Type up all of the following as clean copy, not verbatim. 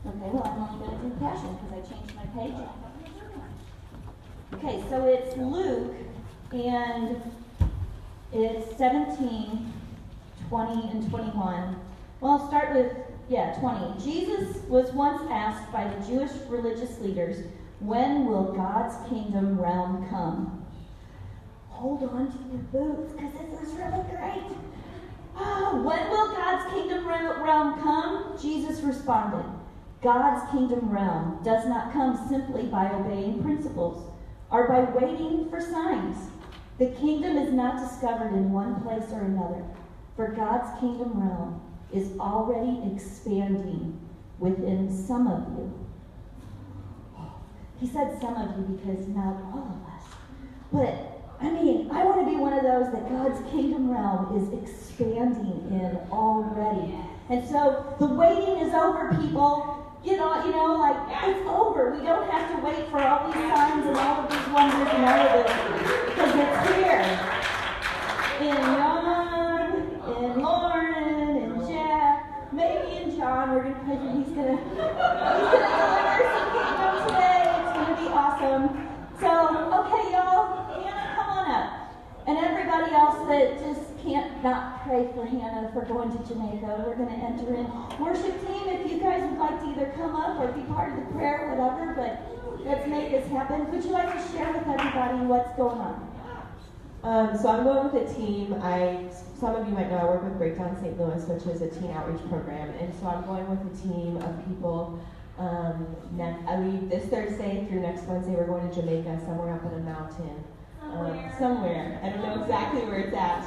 Okay, well, I'm only going to do Passion because I changed my page. Okay, so it's Luke, and it's 17, 20, and 21. Well, I'll start with, 20. Jesus was once asked by the Jewish religious leaders, when will God's kingdom realm come? Hold on to your boots, because this is really great. When will God's kingdom realm come? Jesus responded, God's kingdom realm does not come simply by obeying principles or by waiting for signs. The kingdom is not discovered in one place or another, for God's kingdom realm is already expanding within some of you. He said some of you because not all of us. But I want to be one of those that God's kingdom realm is expanding in already. And so the waiting is over, people. It's over. We don't have to wait for all these signs and all of these wonders and all of this, because it's here. In Ron, in Lauren, in Jack, maybe in John, we're going to pray that he's going to deliver some kingdom today. It's going to be awesome. So, okay, y'all. And everybody else that just can't not pray for Hannah for going to Jamaica, we're going to enter in. Worship team, if you guys would like to either come up or be part of the prayer, whatever, but let's make this happen. Would you like to share with everybody what's going on? So I'm going with a team. Some of you might know I work with Breakdown St. Louis, which is a teen outreach program. And so I'm going with a team of people. I leave this Thursday through next Wednesday. We're going to Jamaica, somewhere up in a mountain. Somewhere. I don't know exactly where it's at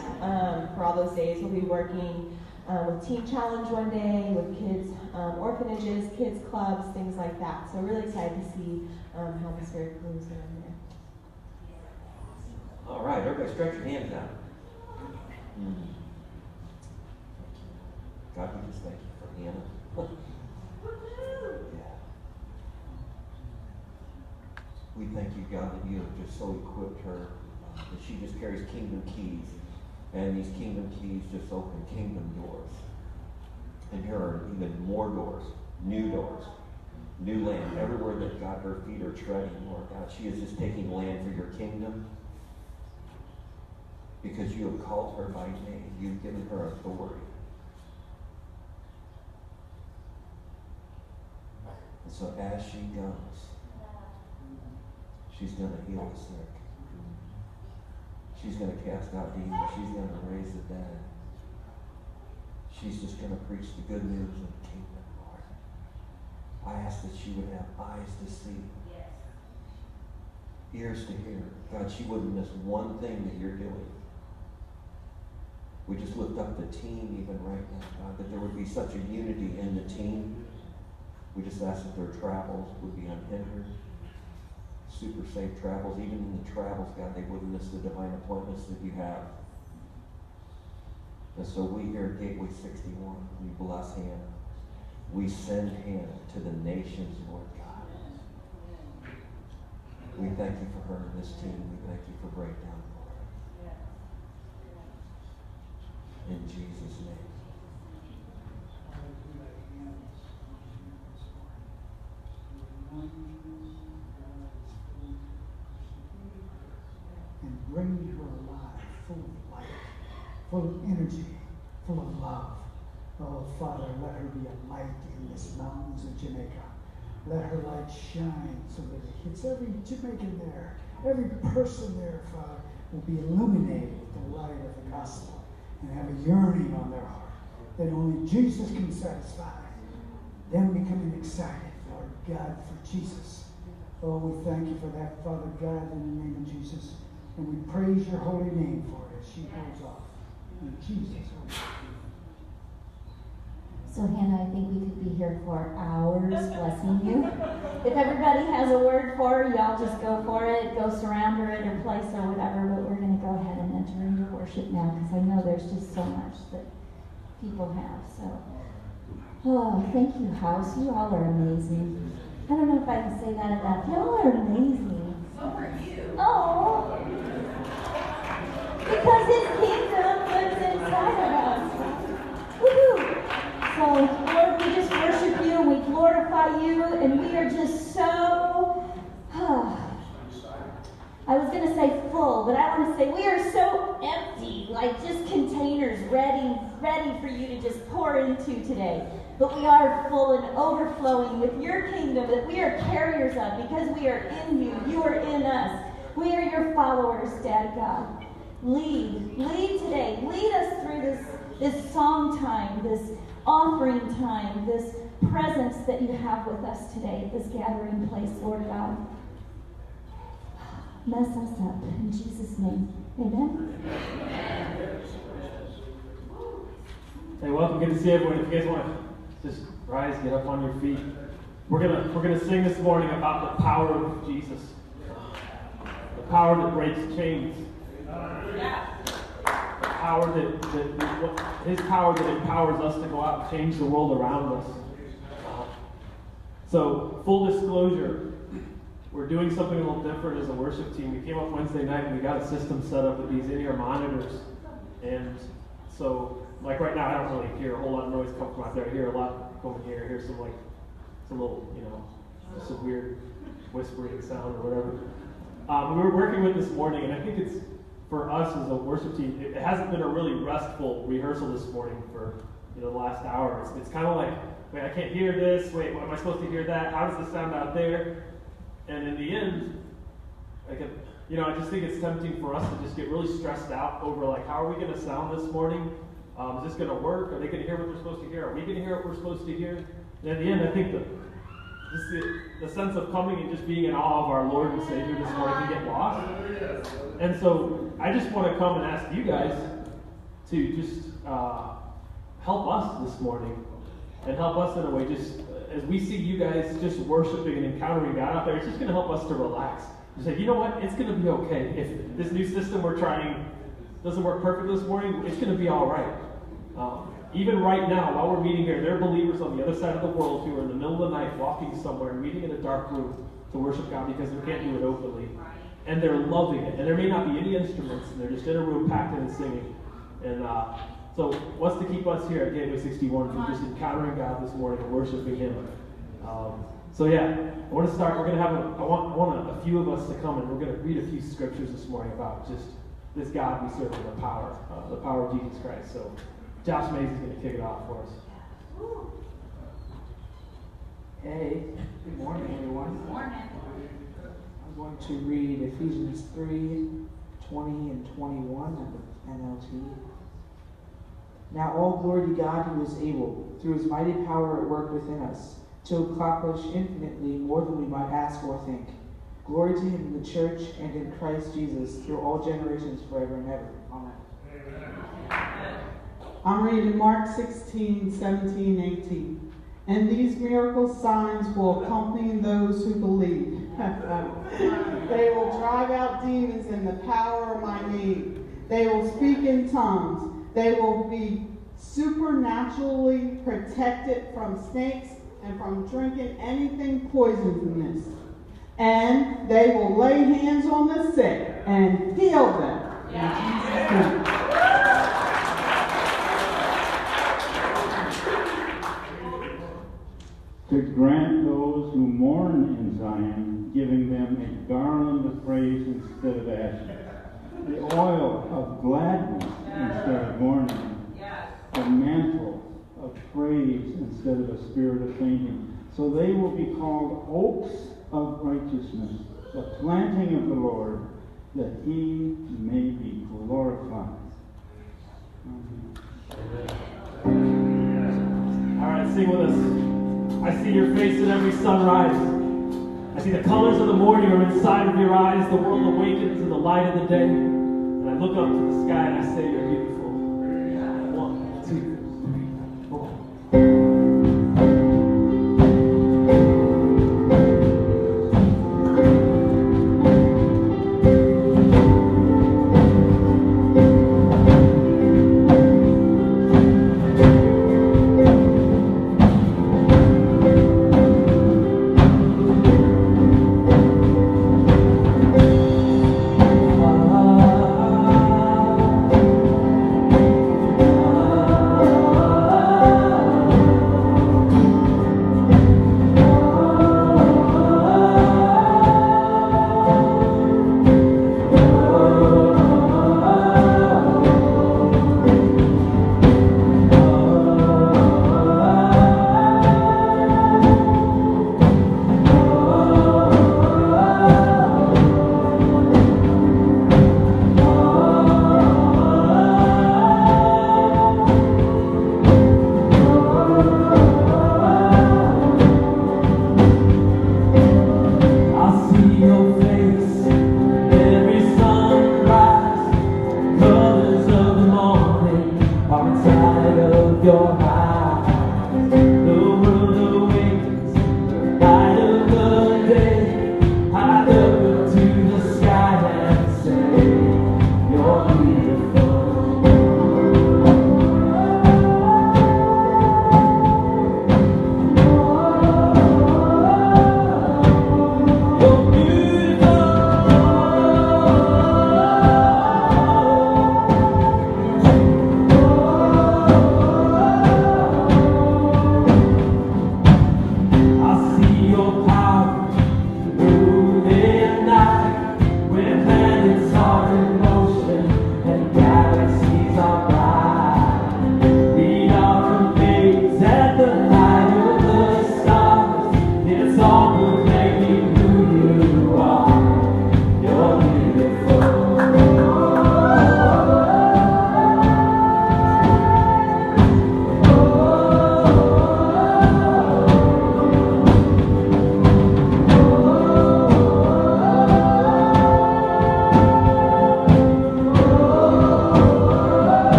for all those days. We'll be working with Teen Challenge one day, with kids, orphanages, kids clubs, things like that. So really excited to see how the Spirit moves around there. All right, everybody stretch your hands out. God, we just thank you for Hannah. Yeah. We thank you, God, that you have just so equipped her that she just carries kingdom keys. And these kingdom keys just open kingdom doors. And here are even more doors, new land. Everywhere that, God, her feet are treading, Lord God, she is just taking land for your kingdom. Because you have called her by name. You've given her authority. And so as she goes, she's going to heal the sick. She's going to cast out demons. She's going to raise the dead. She's just going to preach the good news of the kingdom, Lord. I ask that she would have eyes to see, ears to hear. God, she wouldn't miss one thing that you're doing. We just lift up the team even right now, God, that there would be such a unity in the team. We just ask that their travels would be unhindered. Super safe travels. Even in the travels, God, they wouldn't miss the divine appointments that you have. And so we here at Gateway 61, we bless Hannah. We send Hannah to the nations, Lord God. We thank you for her and this team. We thank you for Breakdown, Lord. In Jesus' name. And bring her alive, full of light, full of energy, full of love. Oh, Father, let her be a light in this mountains of Jamaica. Let her light shine so that it hits every Jamaican there. Every person there, Father, will be illuminated with the light of the gospel and have a yearning on their heart that only Jesus can satisfy. Them becoming excited, Lord God, for Jesus. Oh, we thank you for that, Father God, in the name of Jesus. And we praise your holy name for it as she goes off. In Jesus' holy name. So, Hannah, I think we could be here for hours blessing you. If everybody has a word for her, y'all just go for it. Go surround her at her place or whatever. But we're going to go ahead and enter into worship now because I know there's just so much that people have. So, thank you, house. You all are amazing. I don't know if I can say that enough. Y'all are amazing. So are you. Oh. Because His kingdom lives inside of us. Woohoo! So, Lord, we just worship you and we glorify and we are just so, I was going to say full, but I want to say we are so empty, like just containers ready for you to just pour into today. But we are full and overflowing with your kingdom that we are carriers of because we are in you. You are in us. We are your followers, Daddy God. Lead today. Lead us through this song time, this offering time, this presence that you have with us today at this gathering place, Lord God. Mess us up in Jesus' name. Amen. Hey, welcome. Good to see everyone. If you guys want to just rise, get up on your feet. We're gonna sing this morning about the power of Jesus. The power that breaks chains. The power His power that empowers us to go out and change the world around us. So, full disclosure, we're doing something a little different as a worship team. We came up Wednesday night and we got a system set up with these in-ear monitors. And so, like right now, I don't really hear a whole lot of noise come from out there. I hear a lot going here. I hear some little, some weird whispering sound or whatever. We were working with this morning, and I think it's, for us as a worship team, it hasn't been a really restful rehearsal this morning for the last hour. It's kind of like, wait, I can't hear this. Wait, what am I supposed to hear that? How does this sound out there? And in the end, I just think it's tempting for us to just get really stressed out over how are we going to sound this morning? Is this going to work? Are they going to hear what they're supposed to hear? Are we going to hear what we're supposed to hear? And in the end, I think the sense of coming and just being in awe of our Lord and Savior this morning can get lost. And so I just want to come and ask you guys to just help us this morning and help us in a way just as we see you guys just worshiping and encountering God out there. It's just going to help us to relax. You say, you know what? It's going to be okay. If this new system we're trying doesn't work perfectly this morning, it's going to be all right. Even right now, while we're meeting here, there are believers on the other side of the world who are in the middle of the night walking somewhere, meeting in a dark room to worship God because we can't do it openly. And they're loving it. And there may not be any instruments, and they're just in a room packed in and singing. And so what's to keep us here at Gateway 61 from just encountering God this morning and worshiping Him? I want to start. We're going to have I want a few of us to come, and we're going to read a few scriptures this morning about just this God we serve and the power of Jesus Christ. So Josh Mays is going to kick it off for us. Hey, good morning, everyone. Good morning. I'm going to read Ephesians 3:20 and 21 of the NLT. Now all glory to God who is able, through His mighty power at work within us, to accomplish infinitely more than we might ask or think. Glory to Him in the church and in Christ Jesus through all generations forever and ever. Amen. I'm reading Mark 16:17-18. And these miracle signs will accompany those who believe. They will drive out demons in the power of my name. They will speak in tongues. They will be supernaturally protected from snakes and from drinking anything poisonous. And they will lay hands on the sick and heal them. To grant those who mourn in Zion, giving them a garland of praise instead of ashes, the oil of gladness instead of mourning, a mantle of praise instead of a spirit of fainting. So they will be called oaks of righteousness, the planting of the Lord, that He may be glorified. All right, sing with us. I see your face at every sunrise. I see the colors of the morning are inside of your eyes. The world awakens in the light of the day. And I look up to the sky and I say, you're beautiful. 1, 2, 3, 4.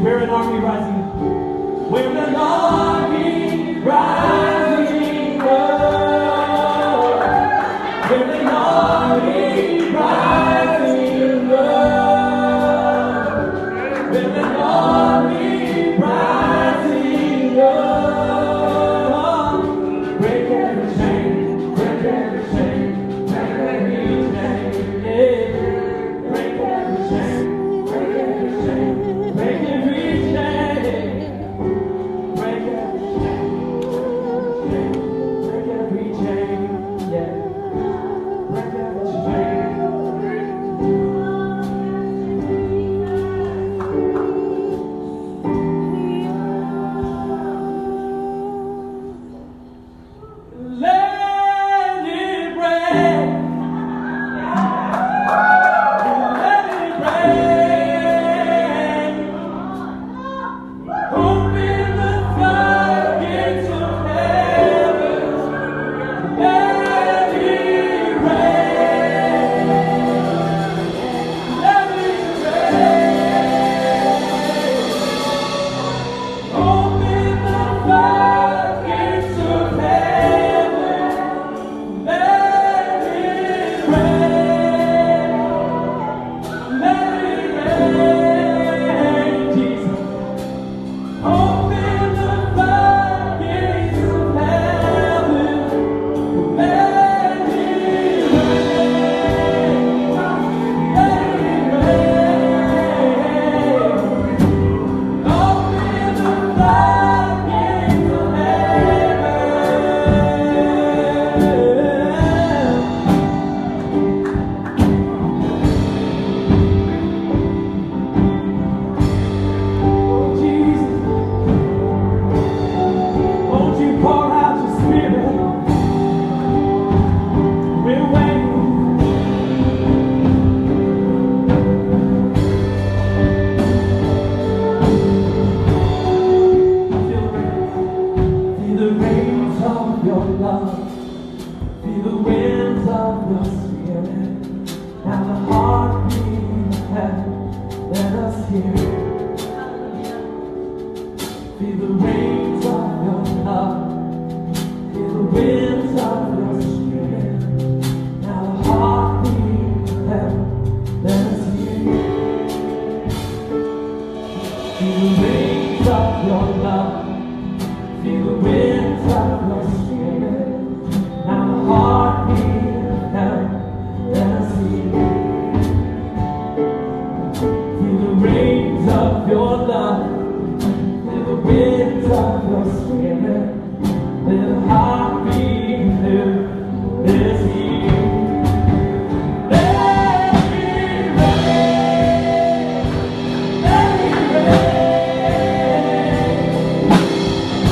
We're an army rising up. We're an army rising up. We're an army rising up. We're an army rising up. Break every chain, break every chain, break every chain, yeah. Break every chain, break every chain, break every chain, break every chain, break every chain, yeah. Break every chain. Let it rain. Let it rain. Open the floodgates of heaven. Let it rain. Let it rain. Open the floodgates of heaven. Let it rain. Let it rain, Jesus. Open the floodgates of heaven. Let it rain. Let it rain. Open the floodgates of heaven. Oh, Jesus. Won't you pour out your spirit? We're waiting. Feel the rains of your love. Feel the winds of your spirit. Now the heartbeat of heaven. Let us hear. Feel the rains of your love. Feel the winds of your spirit. Now the heartbeat of heaven. Let us hear. Feel the rains of your love. Feel the winds of your spirit. Now the heartbeat of heaven. Let us hear. Feel the rains of your love. Feel the winds of your spirit. Let the heartbeat live. Let us hear. Let it rain. Let it rain.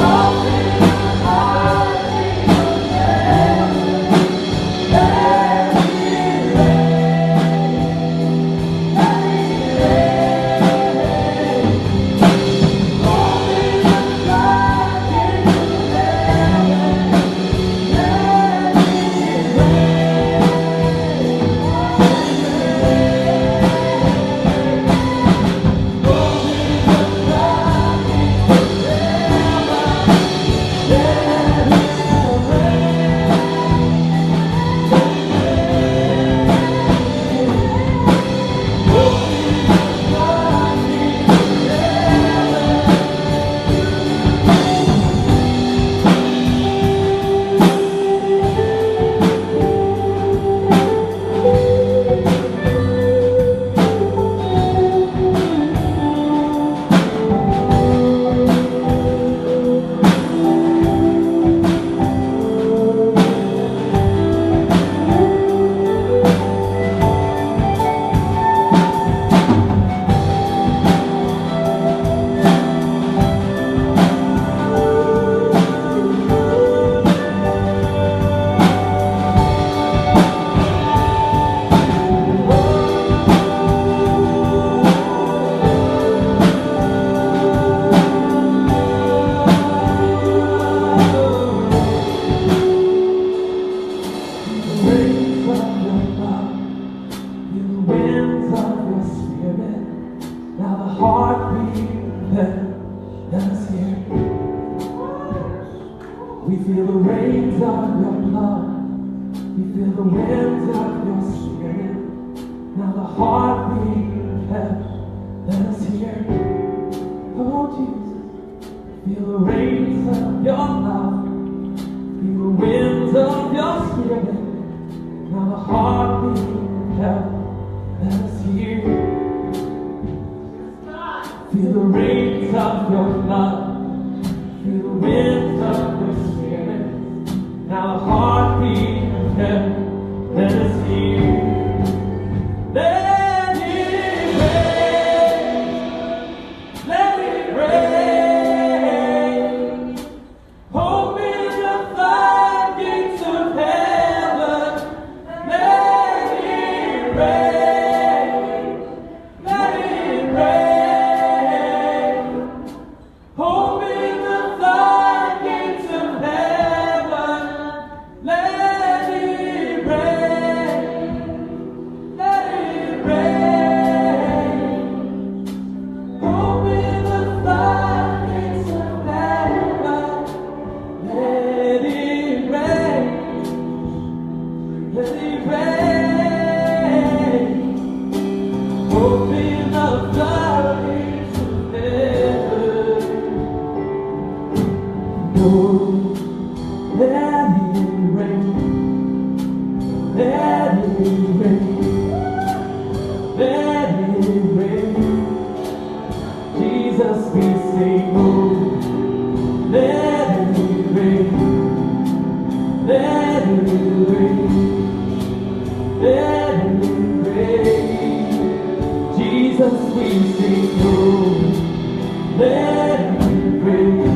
Open the heaven is here. We feel the rains of your love. We feel the winds of your spirit. Now the heartbeat of heaven is here. Oh Jesus, feel the rains of your love. Feel the winds of your spirit. Now the heartbeat of heaven is here. Feel the rains of your love. Feel the winds of your spirit. Now the heartbeat of heaven is here. Let it rain. Let it rain. Open the floodgates of heaven. Let it rain. Let it rain. Open the floodgates of heaven. Let it rain. Let it rain. Open the floodgates of heaven. Let it rain. Let it rain. Open the floodgates of heaven. Oh, let it rain. Let it rain. Let it rain. Jesus, we sing, oh, let it rain. Let it rain. Let it rain. Jesus, we sing, oh, let it rain.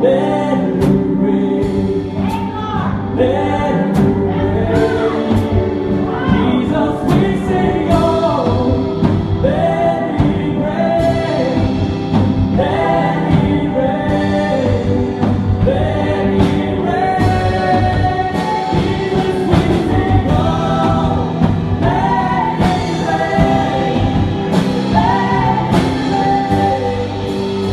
Let it rain. Let it rain. Jesus, we sing, oh, let it rain. Let it rain. Let it rain. Jesus, we sing, oh, let it rain. Let it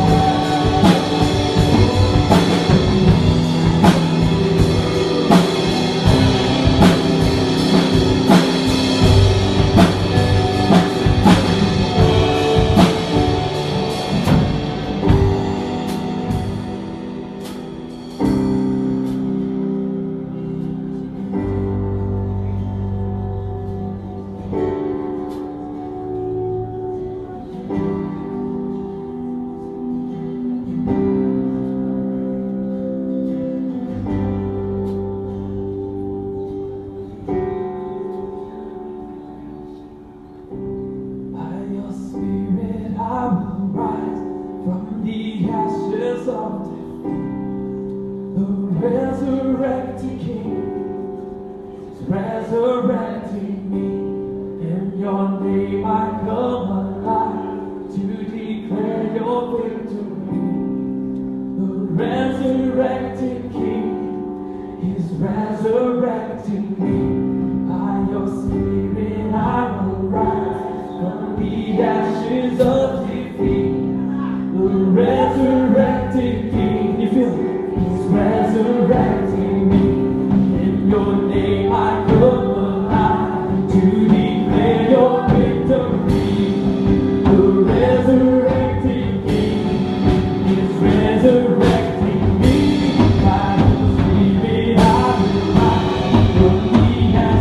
rain. Let resurrected King is resurrecting me. In your name I come alive to declare your victory. The resurrected King is resurrecting me. By your spirit I will rise from the ashes of defeat. The resurrected King, you feel it? He's resurrecting me. In your name I come alive to declare your victory. The resurrected King is resurrecting me. By your spirit I will rise from the ashes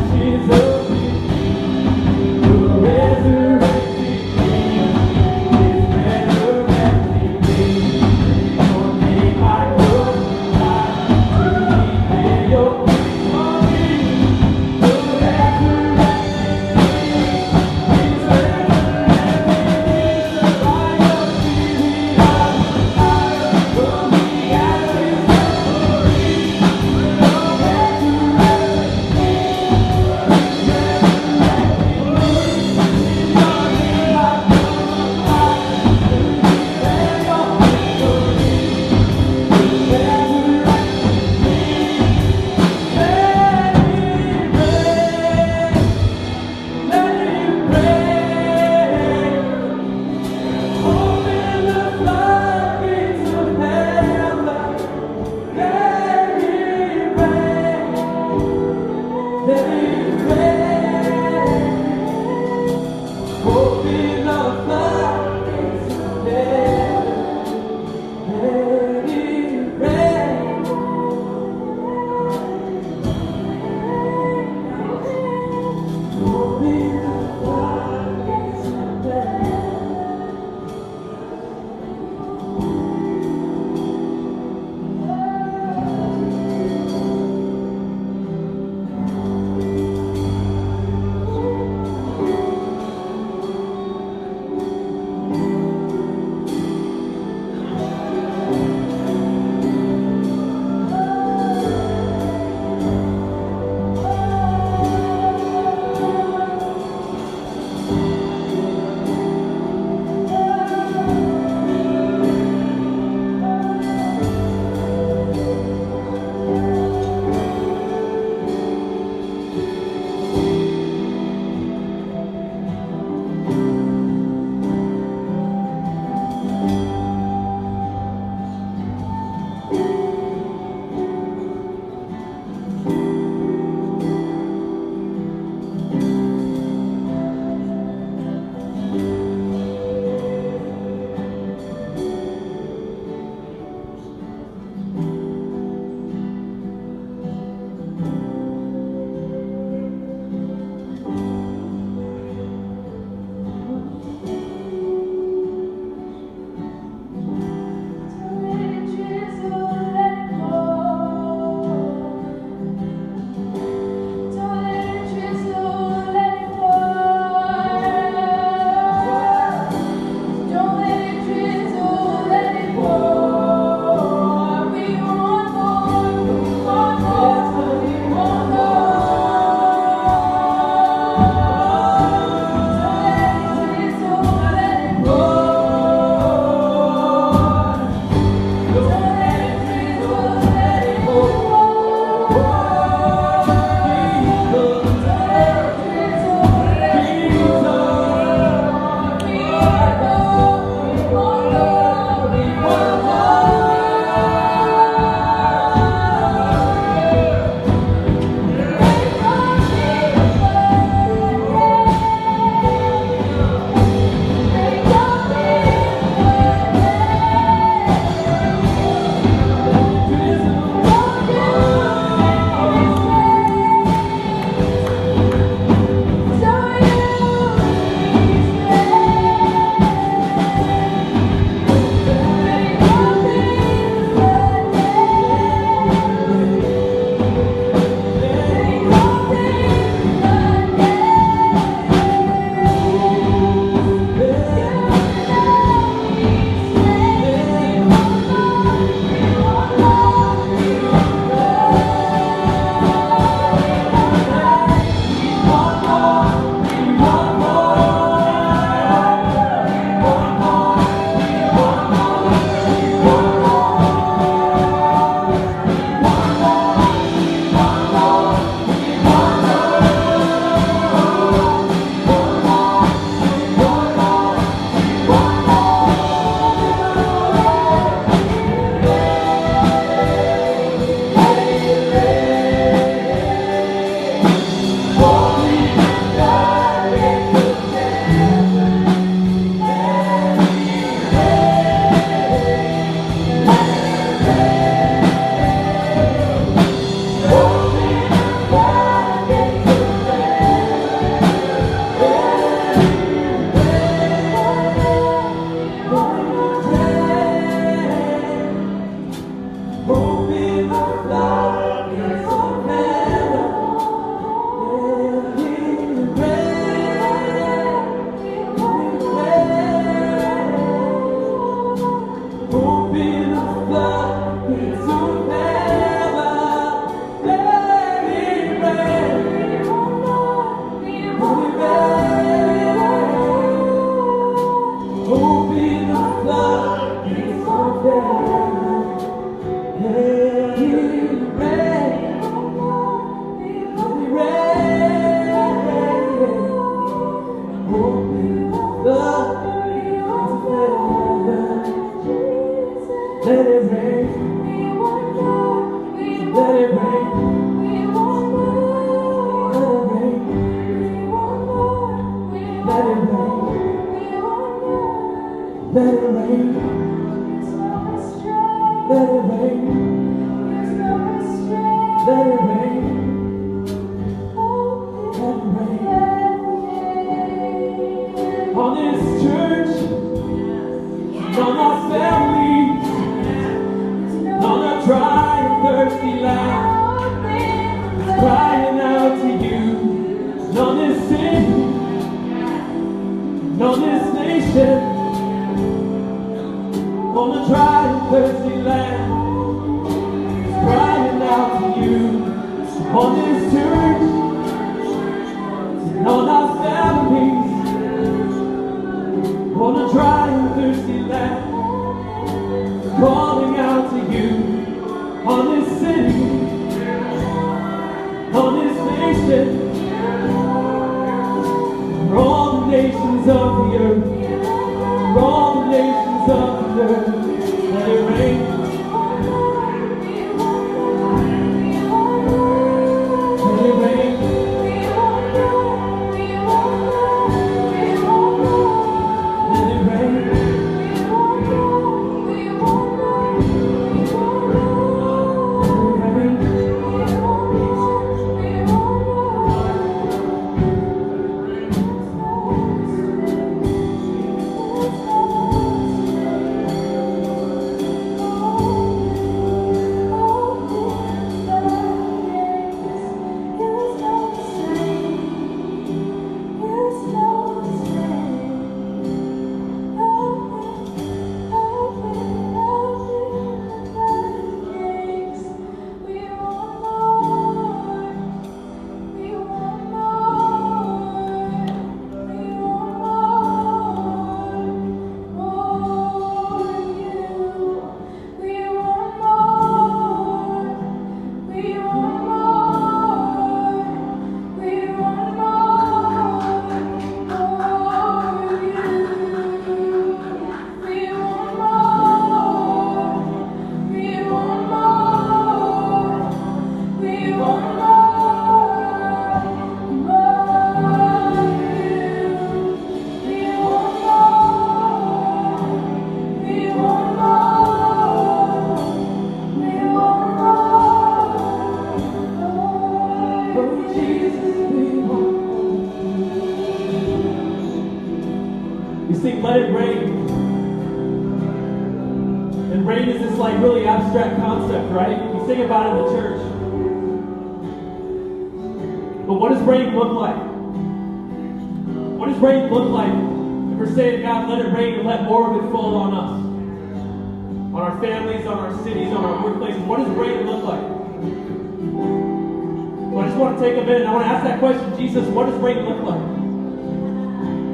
Jesus, what does rain look like?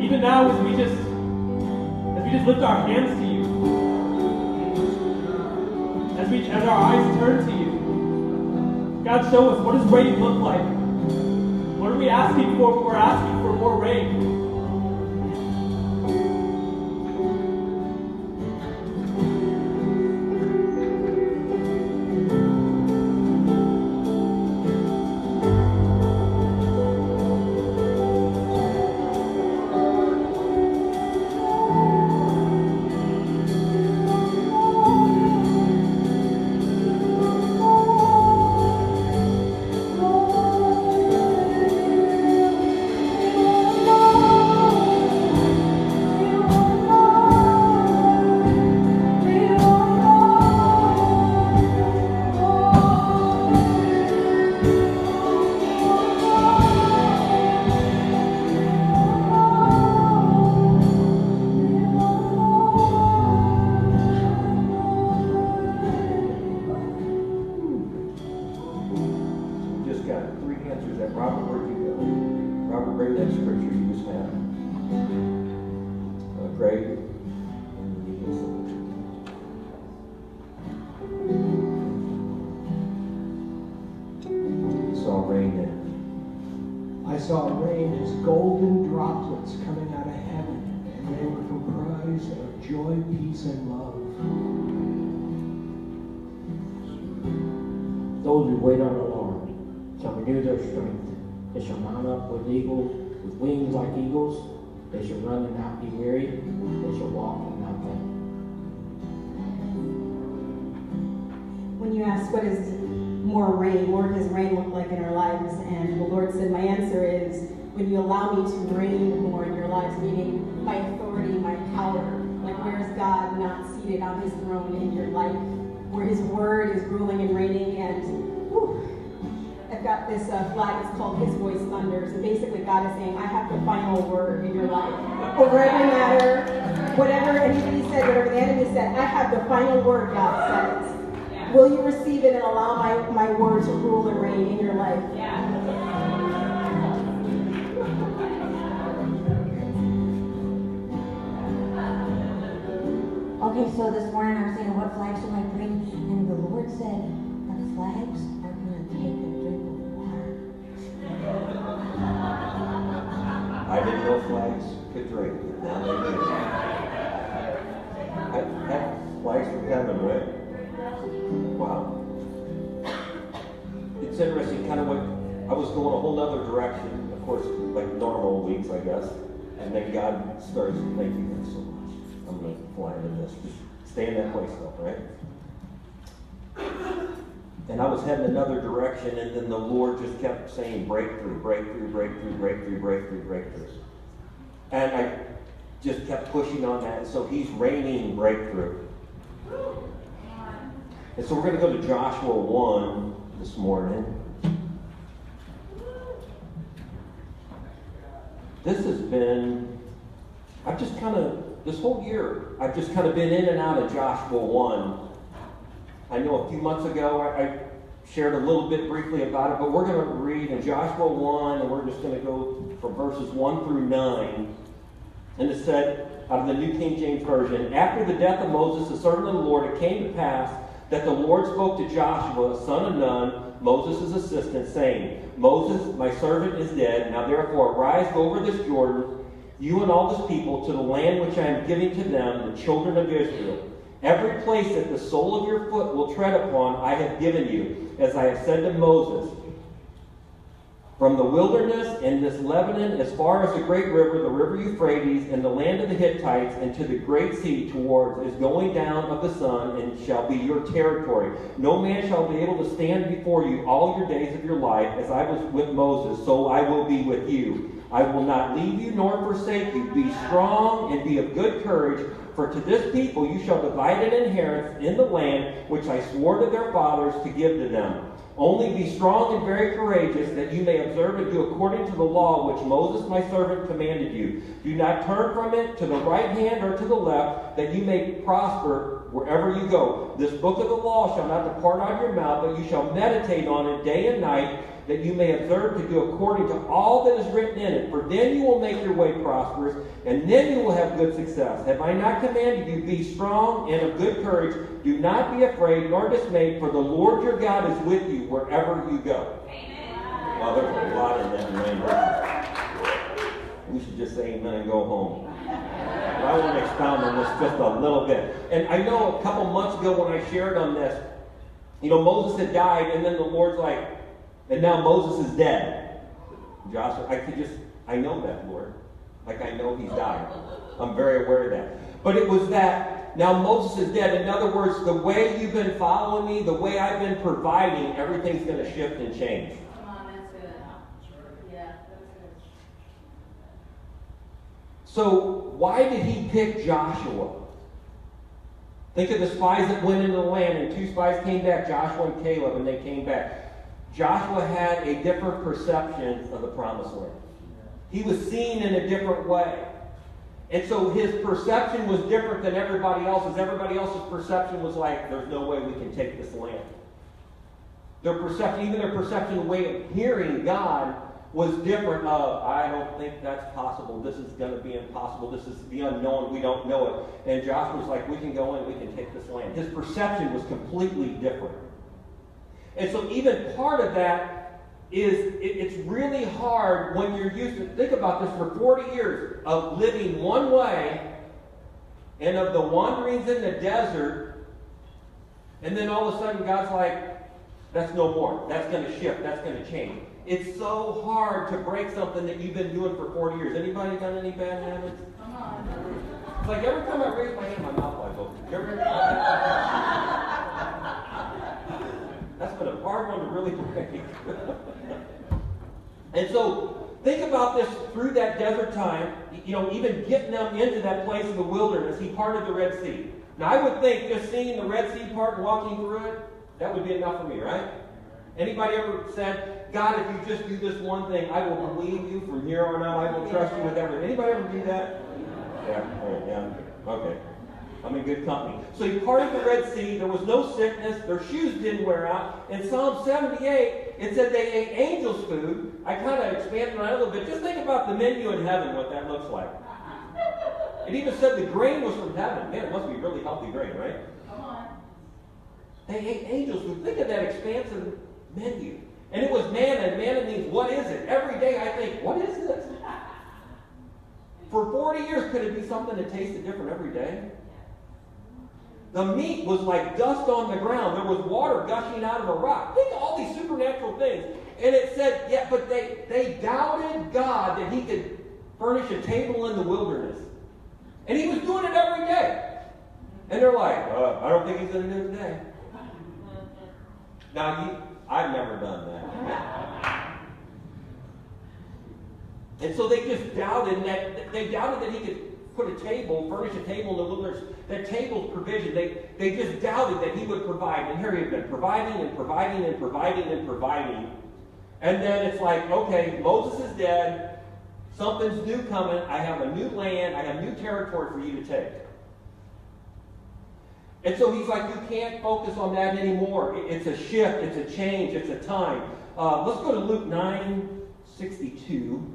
Even now, as we just lift our hands to you, as our eyes turn to you, God, show us, what does rain look like? What are we asking for when we're asking for more rain? Oh that scripture you just had. Greg, and you saw rain there. I saw rain as golden droplets coming out of heaven, and they were comprised of joy, peace, and love. Those who wait on the Lord shall renew their strength. They shall mount up with wings like eagles. They shall run and not be weary. They shall walk and not faint. When you ask what is more does rain look like in our lives? And the Lord said, my answer is, when you allow me to reign more in your lives, meaning my authority, my power. Like, where is God not seated on his throne in your life? Where his word is ruling and reigning. And I've got this flag, it's called His Voice Thunders. And basically God is saying, I have the final word in your life. Over every matter, whatever anybody said, whatever the enemy said, I have the final word, God says. Will you receive it and allow my word to rule and reign in your life? Okay, so this morning I was saying, what flags do I bring? And the Lord said, the flags are going to take a drink of water. I didn't know flags could drink. Now they do. Flags from heaven, right? Wow. It's interesting, kind of what I was going a whole nother direction, of course, like normal weeks, I guess. And then God starts, thank you guys so much. I'm going to fly into this. Just stay in that place though, right? And I was heading another direction, and then the Lord just kept saying breakthrough, breakthrough, breakthrough, breakthrough, breakthrough, breakthroughs. And I just kept pushing on that. And so he's raining breakthrough. And so we're going to go to Joshua 1 this morning. This has been, this whole year, I've just kind of been in and out of Joshua 1. I know a few months ago I shared a little bit briefly about it, but we're going to read in Joshua 1, and we're just going to go from verses 1 through 9. And it said, out of the New King James Version, after the death of Moses, the servant of the Lord, it came to pass that the Lord spoke to Joshua, son of Nun, Moses' assistant, saying, Moses, my servant, is dead. Now therefore arise, go over this Jordan, you and all this people, to the land which I am giving to them, the children of Israel. Every place that the sole of your foot will tread upon, I have given you, as I have said to Moses. From the wilderness and this Lebanon, as far as the great river, the river Euphrates, and the land of the Hittites, and to the great sea towards is going down of the sun, and shall be your territory. No man shall be able to stand before you all your days of your life. As I was with Moses, so I will be with you. I will not leave you nor forsake you. Be strong and be of good courage, for to this people you shall divide an inheritance in the land which I swore to their fathers to give to them. Only be strong and very courageous, that you may observe and do according to the law which Moses my servant commanded you. Do not turn from it to the right hand or to the left, that you may prosper wherever you go. This book of the law shall not depart out of your mouth, but you shall meditate on it day and night, that you may observe to do according to all that is written in it. For then you will make your way prosperous, and then you will have good success. Have I not commanded you, be strong and of good courage? Do not be afraid nor dismayed, for the Lord your God is with you wherever you go. Amen. Well, there's a lot in that language. We should just say amen and go home. But I want to expound on this just a little bit. And I know a couple months ago when I shared on this, Moses had died, and then the Lord's like, and now Moses is dead. Joshua, I know that, Lord. Like I know he's died. I'm very aware of that. But it was that now Moses is dead. In other words, the way you've been following me, the way I've been providing, everything's going to shift and change. Come on, that's good. Yeah, that's good. So why did he pick Joshua? Think of the spies that went into the land, and 2 spies came back, Joshua and Caleb, and they came back. Joshua had a different perception of the promised land. He was seen in a different way. And so his perception was different than everybody else's. Everybody else's perception was like, there's no way we can take this land. Their perception, even their perception way of hearing God was different of, I don't think that's possible. This is going to be impossible. This is the unknown. We don't know it. And Joshua was like, we can go in. We can take this land. His perception was completely different. And so even part of that is it's really hard when you're used to, think about this, for 40 years of living one way and of the wanderings in the desert, and then all of a sudden God's like, that's no more. That's going to shift. That's going to change. It's so hard to break something that you've been doing for 40 years. Anybody done any bad habits? Come on. It's like every time I raise my hand, my mouth flies open. That's been a hard one to really break. And so, think about this through that desert time, even getting them into that place of the wilderness. He parted the Red Sea. Now, I would think just seeing the Red Sea part and walking through it, that would be enough for me, right? Anybody ever said, God, if you just do this one thing, I will believe you from here on out. I will trust you with everything. Anybody ever do that? Yeah. Okay. I'm in good company. So he parted the Red Sea. There was no sickness. Their shoes didn't wear out. In Psalm 78, it said they ate angels' food. I kind of expanded on it a little bit. Just think about the menu in heaven, what that looks like. It even said the grain was from heaven. Man, it must be really healthy grain, right? Come on. They ate angels' food. Think of that expansive menu. And it was manna, and manna means, what is it? Every day I think, what is this? For 40 years, could it be something that tasted different every day? The meat was like dust on the ground. There was water gushing out of a rock. Think of all these supernatural things. And it said, yeah, but they doubted God that he could furnish a table in the wilderness. And he was doing it every day. And they're like, I don't think he's going to do it today. Now, I've never done that. And so they just doubted that he could put a table, furnish a table in the wilderness. That table's provision. They just doubted that he would provide. And here he had been providing and providing and providing and providing. And then it's like, okay, Moses is dead. Something's new coming. I have a new land. I have new territory for you to take. And so he's like, you can't focus on that anymore. It's a shift. It's a change. It's a time. Let's go to Luke 9:62.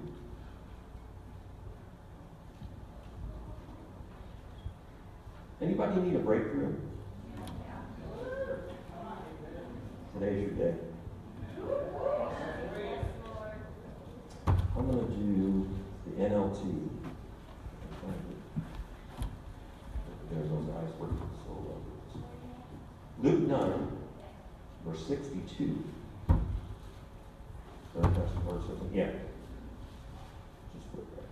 Anybody need a breakthrough? Today's your day. I'm going to do the NLT. There's those eyes working so well. Luke 9, verse 62. Yeah. Just flip that.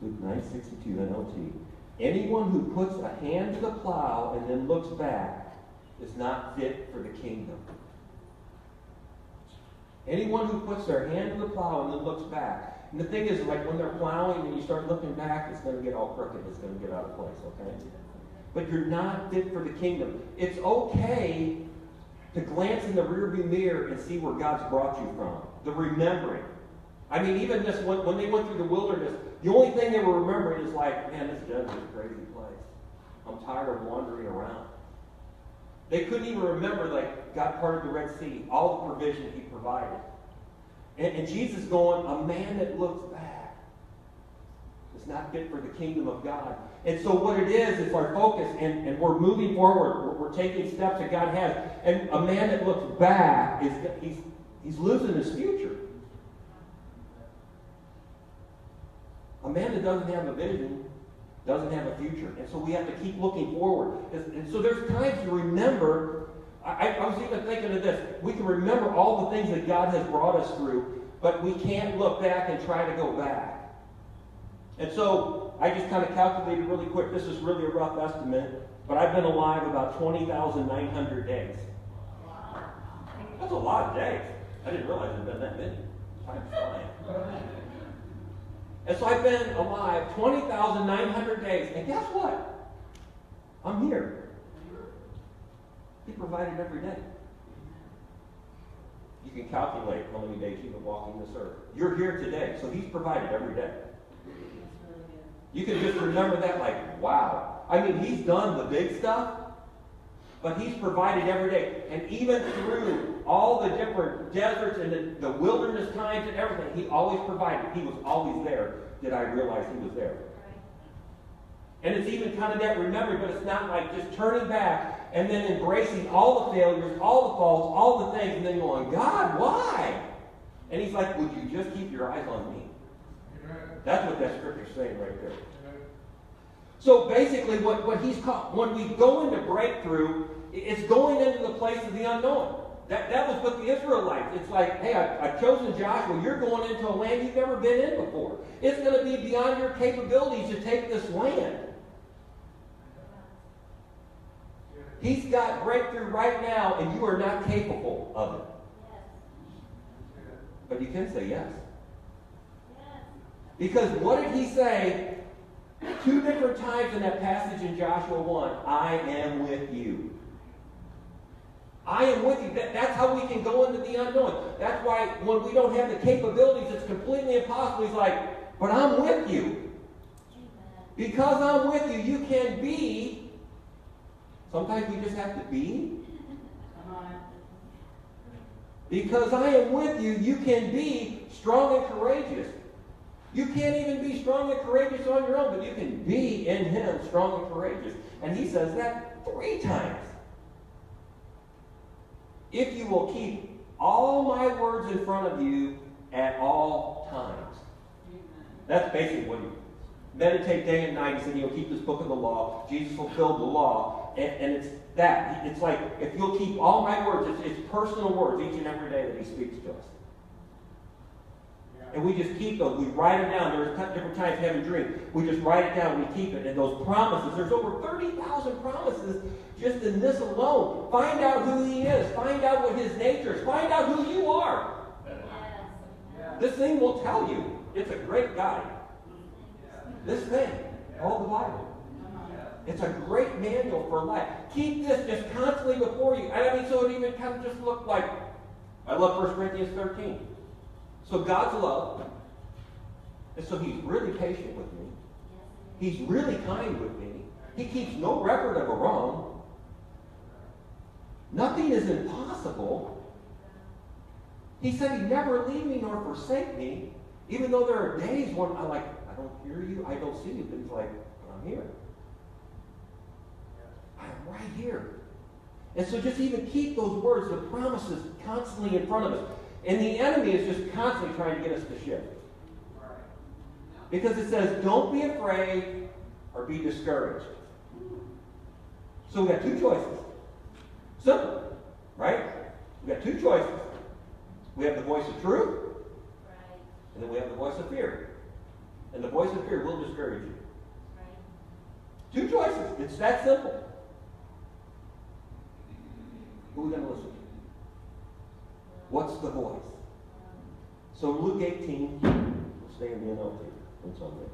Luke 9:62, NLT. Anyone who puts a hand to the plow and then looks back is not fit for the kingdom. Anyone who puts their hand to the plow and then looks back. And the thing is, like when they're plowing and you start looking back, it's going to get all crooked. It's going to get out of place, okay? But you're not fit for the kingdom. It's okay to glance in the rearview mirror and see where God's brought you from. The remembering. I mean, even this, when they went through the wilderness, the only thing they were remembering is like, man, this desert's a crazy place. I'm tired of wandering around. They couldn't even remember, like, God parted the Red Sea, all the provision he provided. And Jesus going, a man that looks back is not fit for the kingdom of God. And so what it is our focus, and we're moving forward. We're taking steps that God has. And a man that looks back, he's losing his future. A man that doesn't have a vision doesn't have a future. And so we have to keep looking forward. And so there's times to remember. I was even thinking of this. We can remember all the things that God has brought us through, but we can't look back and try to go back. And so I just kind of calculated really quick. This is really a rough estimate, but I've been alive about 20,900 days. That's a lot of days. I didn't realize it had been that many. Time's flying. And so I've been alive 20,900 days. And guess what? I'm here. He provided every day. You can calculate how many days you've been walking this earth. You're here today, so he's provided every day. You can just remember that like, wow. I mean, he's done the big stuff, But he's provided every day. And even through all the different deserts and the wilderness times and everything, he always provided. He was always there. Did I realize he was there? And it's even kind of that remembering, but it's not like just turning back and then embracing all the failures, all the faults, all the things, and then going, God, why? And he's like, would you just keep your eyes on me? That's what that scripture's saying right there. So basically what he's called, when we go into breakthrough, it's going into the place of the unknown. That was with the Israelites. It's like, hey, I've chosen Joshua. You're going into a land you've never been in before. It's going to be beyond your capabilities to take this land. He's got breakthrough right now, and you are not capable of it. But you can say yes. Because what did he say 2 different times in that passage in Joshua 1? I am with you. I am with you. That's how we can go into the unknown. That's why when we don't have the capabilities, it's completely impossible. He's like, but I'm with you. Because I'm with you, you can be. Sometimes we just have to be. Because I am with you, you can be strong and courageous. You can't even be strong and courageous on your own, but you can be in him strong and courageous. And he says that 3 times. If you will keep all my words in front of you at all times. That's basically what you meditate day and night. He said, you'll keep this book of the law. Jesus fulfilled the law. And it's that. It's like, if you'll keep all my words, it's personal words each and every day that he speaks to us. And we just keep those. We write them down. There's different times having a dream. We just write it down. We keep it. And those promises, there's over 30,000 promises just in this alone. Find out who he is. Find out what his nature is. Find out who you are. This thing will tell you. It's a great guide. This thing, all the Bible. It's a great manual for life. Keep this just constantly before you. I mean, so it even kind of just looked like, I love 1 Corinthians 13. So God's love, and so he's really patient with me. He's really kind with me. He keeps no record of a wrong. Nothing is impossible. He said he'd never leave me nor forsake me, even though there are days when I don't hear you, I don't see you, but he's like, I'm here. I'm right here. And so just even keep those words, the promises, constantly in front of us. And the enemy is just constantly trying to get us to shift. Because it says, don't be afraid or be discouraged. So we got 2 choices. Simple, right? We got 2 choices. We have the voice of truth, and then we have the voice of fear. And the voice of fear will discourage you. 2 choices. It's that simple. Who are we going to listen to? What's the voice? So Luke 18, we'll stay in the NLT on Sunday.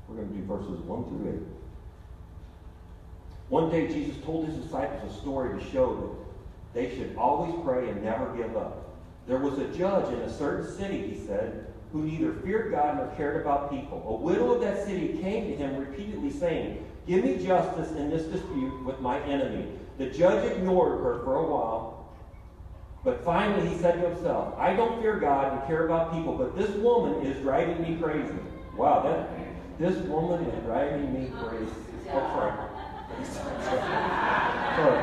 We're going to do verses 1 through 8. One day Jesus told his disciples a story to show that they should always pray and never give up. There was a judge in a certain city, he said, who neither feared God nor cared about people. A widow of that city came to him repeatedly saying, give me justice in this dispute with my enemy. The judge ignored her for a while, but finally he said to himself, I don't fear God and care about people, but this woman is driving me crazy. Wow, this woman is driving me crazy. Oh, sorry. Sorry.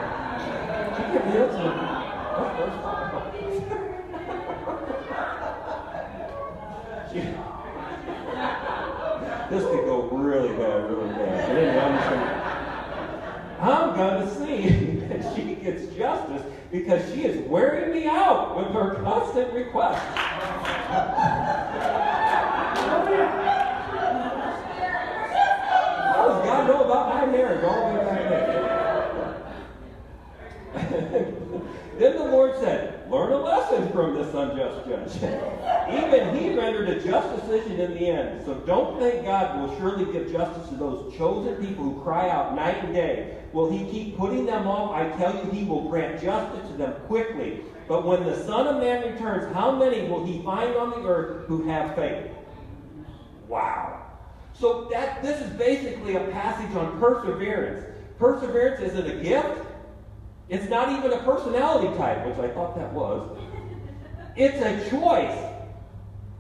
This could go really bad, really bad. But anyway, I'm going to see that she gets justice because she is wearing me out with her constant requests. How does God know about my marriage all the way back there? Then the Lord said, learn a lesson from this this unjust judge. Even he rendered a just decision in the end. So don't think God will surely give justice to those chosen people who cry out night and day. Will he keep putting them off? I tell you, he will grant justice to them quickly. But when the Son of Man returns, how many will he find on the earth who have faith? Wow. So this is basically a passage on perseverance. Perseverance isn't a gift. It's not even a personality type, which I thought that was. It's a choice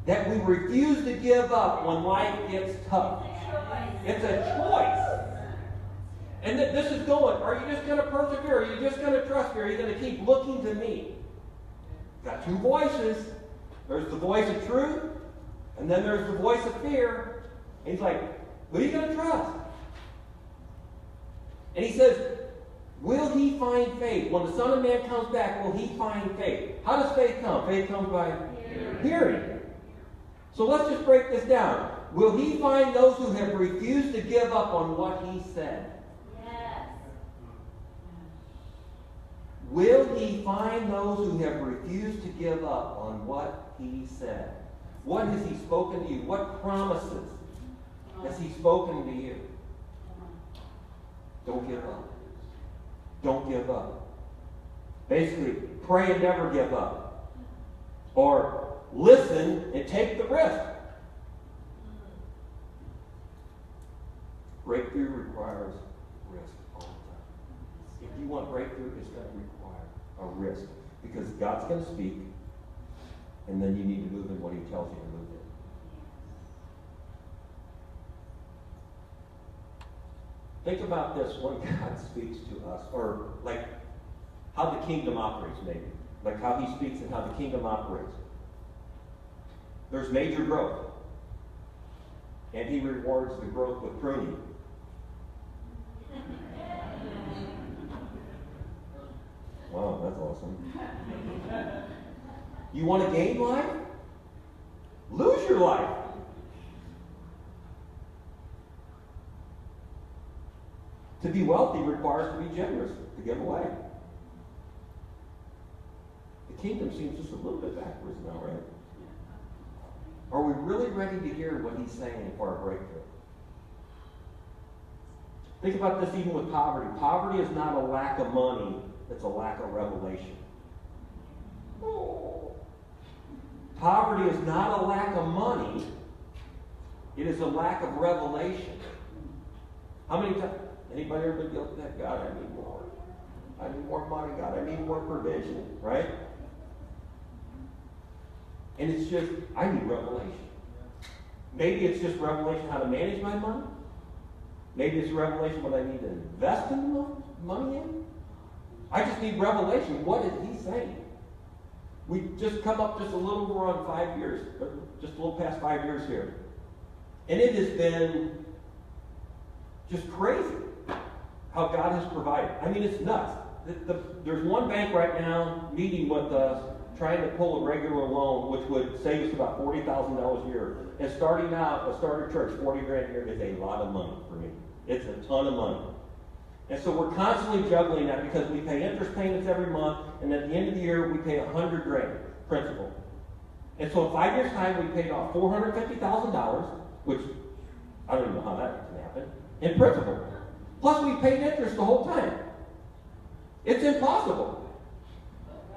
that we refuse to give up when life gets tough. It's a choice. And this is going, are you just going to persevere? Are you just going to trust me? Are you going to keep looking to me? Got two voices. There's the voice of truth, and then there's the voice of fear. And he's like, what are you going to trust? And he says, will he find faith? When the Son of Man comes back, will he find faith? How does faith come? Faith comes by hearing. So let's just break this down. Will he find those who have refused to give up on what he said? Yes. Will he find those who have refused to give up on what he said? What has he spoken to you? What promises has he spoken to you? Don't give up. Don't give up. Basically, pray and never give up. Or listen and take the risk. Breakthrough requires risk all the time. If you want breakthrough, it's going to require a risk. Because God's going to speak, and then you need to move in what he tells you to move in. Think about this when God speaks to us, or like how the kingdom operates, maybe. Like how he speaks and how the kingdom operates. There's major growth. And he rewards the growth with pruning. Wow, that's awesome. You want to gain life? Lose your life. To be wealthy requires to be generous, to give away. The kingdom seems just a little bit backwards now, right? Are we really ready to hear what he's saying for our breakthrough? Think about this even with poverty. Poverty is not a lack of money, it's a lack of revelation. Poverty is not a lack of money, it is a lack of revelation. How many times? Anybody ever been guilty of that? God, I need more. I need more money. God, I need more provision. Right? And it's just, I need revelation. Maybe it's just revelation how to manage my money. Maybe it's revelation what I need to invest in the money in. I just need revelation. What is he saying? We just come up just a little more on 5 years, just a little past 5 years here. And it has been just crazy how God has provided. I mean, it's nuts. There's one bank right now meeting with us, trying to pull a regular loan, which would save us about $40,000 a year. And starting out, a starter church, $40 grand a year is a lot of money for me. It's a ton of money. And so we're constantly juggling that because we pay interest payments every month, and at the end of the year, we pay $100 grand principal. And so in 5 years' time, we paid off $450,000, which I don't even know how that can happen, in principal. Plus, we paid interest the whole time. It's impossible.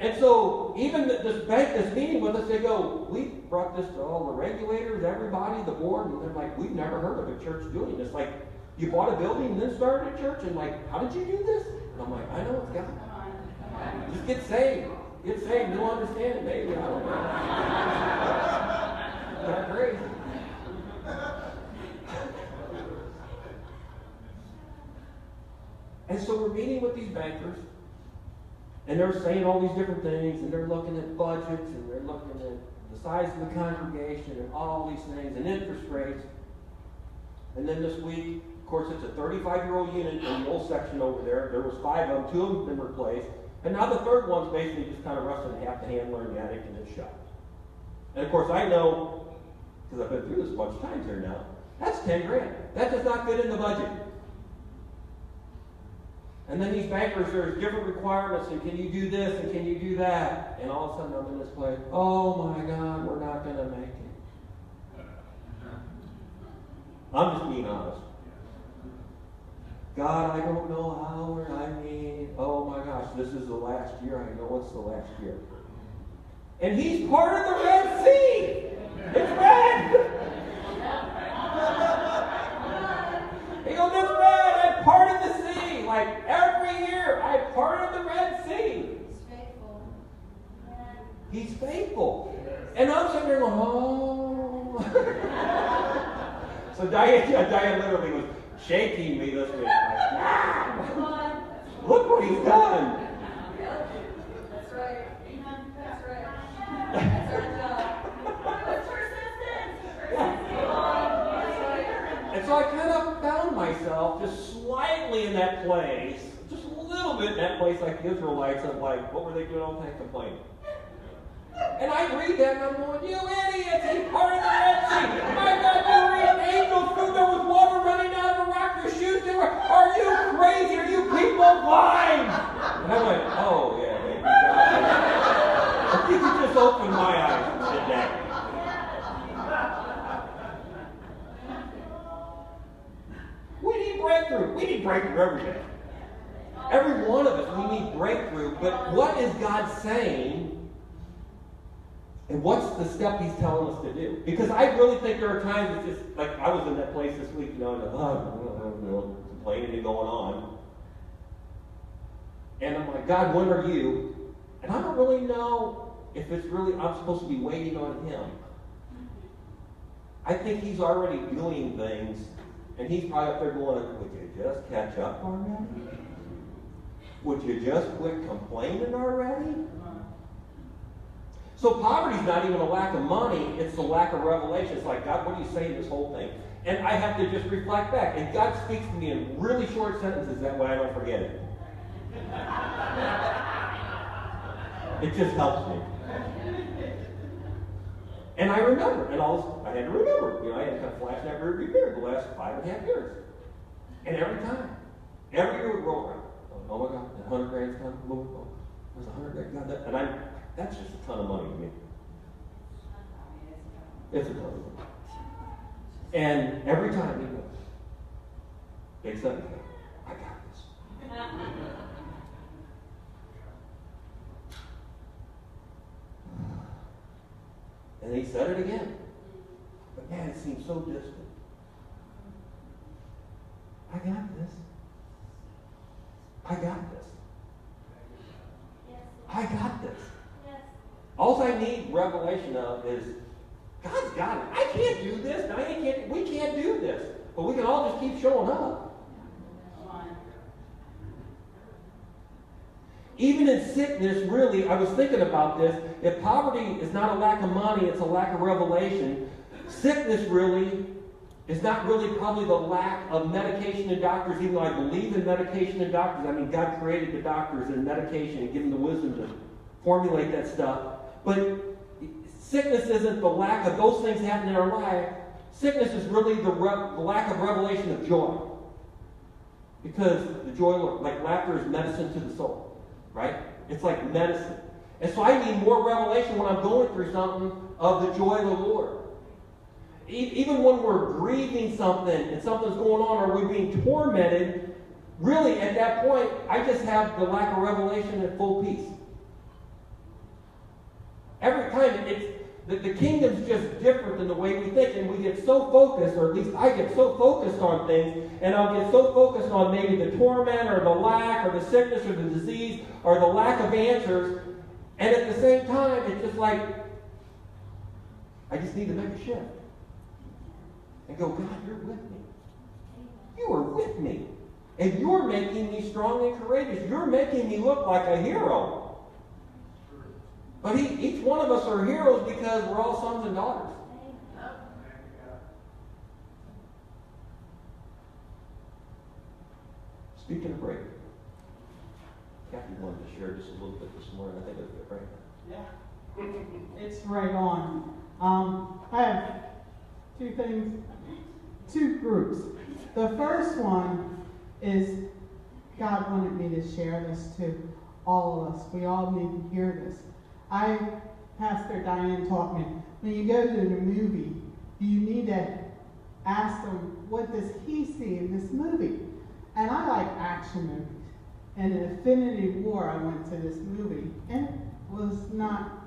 And so, even this bank that's meeting with us, they go, we brought this to all the regulators, everybody, the board, and they're like, we've never heard of a church doing this. Like, you bought a building and then started a church, and like, how did you do this? And I'm like, I know, it's God. Just get saved. Get saved. You'll understand it, maybe. I don't know. Not crazy. And so we're meeting with these bankers, and they're saying all these different things, and they're looking at budgets, and they're looking at the size of the congregation, and all these things, and interest rates. And then this week, of course, it's a 35-year-old unit in the old section over there. There was 5 of them, 2 of them have been replaced, and now the third one's basically just kind of rusting half the handler in the attic, and it's shut. And of course, I know, because I've been through this a bunch of times here now, that's 10 grand. That does not fit in the budget. And then these bankers, there's different requirements, and can you do this, and can you do that? And all of a sudden I'm in this place, oh my God, we're not going to make it. I'm just being honest. God, I don't know how, or oh my gosh, this is the last year. I know it's the last year. And he's part of the Red Sea. It's red. He goes, it's red. I'm part of the sea. Like every year, I'm part of the Red Sea. He's faithful. He's faithful. And I'm sitting there going, oh. So Diane literally was shaking me this week. Like, look what he's done. That's right. That's right. That's our job. What's persistence? And so I kind of found myself just slightly in that place, just a little bit in that place like the Israelites of like, what were they doing all the time? Complaining. And I read that and I'm going, you idiots, he's part of the Red Sea. My God, you were in angels food, there was water running out of the rock, your shoes, they were, are you crazy? Are you people blind? And I went, oh yeah, maybe God. If you could just open my eyes today. We need breakthrough. We need breakthrough every day. Every one of us, we need breakthrough. But what is God saying? And what's the step he's telling us to do? Because I really think there are times it's just, like I was in that place this week, complaining and going on. And I'm like, God, when are you? And I don't really know if it's really, I'm supposed to be waiting on him. I think he's already doing things, and he's probably up there going, would you just catch up already? Would you just quit complaining already? So poverty's not even a lack of money, it's the lack of revelation. It's like, God, what are you saying in this whole thing? And I have to just reflect back. And God speaks to me in really short sentences, that way I don't forget it. It just helps me. And I remember, and I had to remember. I had to kind of flash that rearview mirror the last 5.5 years. And every year would roll around. Oh my God, that 100 grand's coming. Oh, there's 100 grand. God, and that's just a ton of money to me. It's a ton of money. And every time he goes, big son, I got this. And then he said it again. But man, it seems so distant. I got this. I got this. I got this. All I need revelation of is God's got it. I can't do this. We can't do this. But we can all just keep showing up. Even in sickness, really, I was thinking about this. If poverty is not a lack of money, it's a lack of revelation. Sickness really is not really probably the lack of medication and doctors, even though I believe in medication and doctors. I mean, God created the doctors and medication and given them the wisdom to formulate that stuff. But sickness isn't the lack of those things happening in our life. Sickness is really the lack of revelation of joy. Because the joy, like laughter is medicine to the soul. Right? It's like medicine. And so I need more revelation when I'm going through something of the joy of the Lord. Even when we're grieving something and something's going on or we're being tormented, really at that point, I just have the lack of revelation and full peace. Every time, the kingdom's just different than the way we think, and we get so focused, or at least I get so focused on things, and I'll get so focused on maybe the torment or the lack or the sickness or the disease or the lack of answers, and at the same time, it's just like, I just need to make a shift. And go, God, you're with me. You are with me. And you're making me strong and courageous. You're making me look like a hero. But each one of us are heroes because we're all sons and daughters. Speaking of break, Kathy wanted to share just a little bit this morning. I think it's good, right? Yeah. It's right on. I have two groups. The first one is God wanted me to share this to all of us. We all need to hear this. Pastor Diane taught me, when you go to the movie, you need to ask them, what does he see in this movie? And I like action movies. And in Infinity War, I went to this movie, and it was not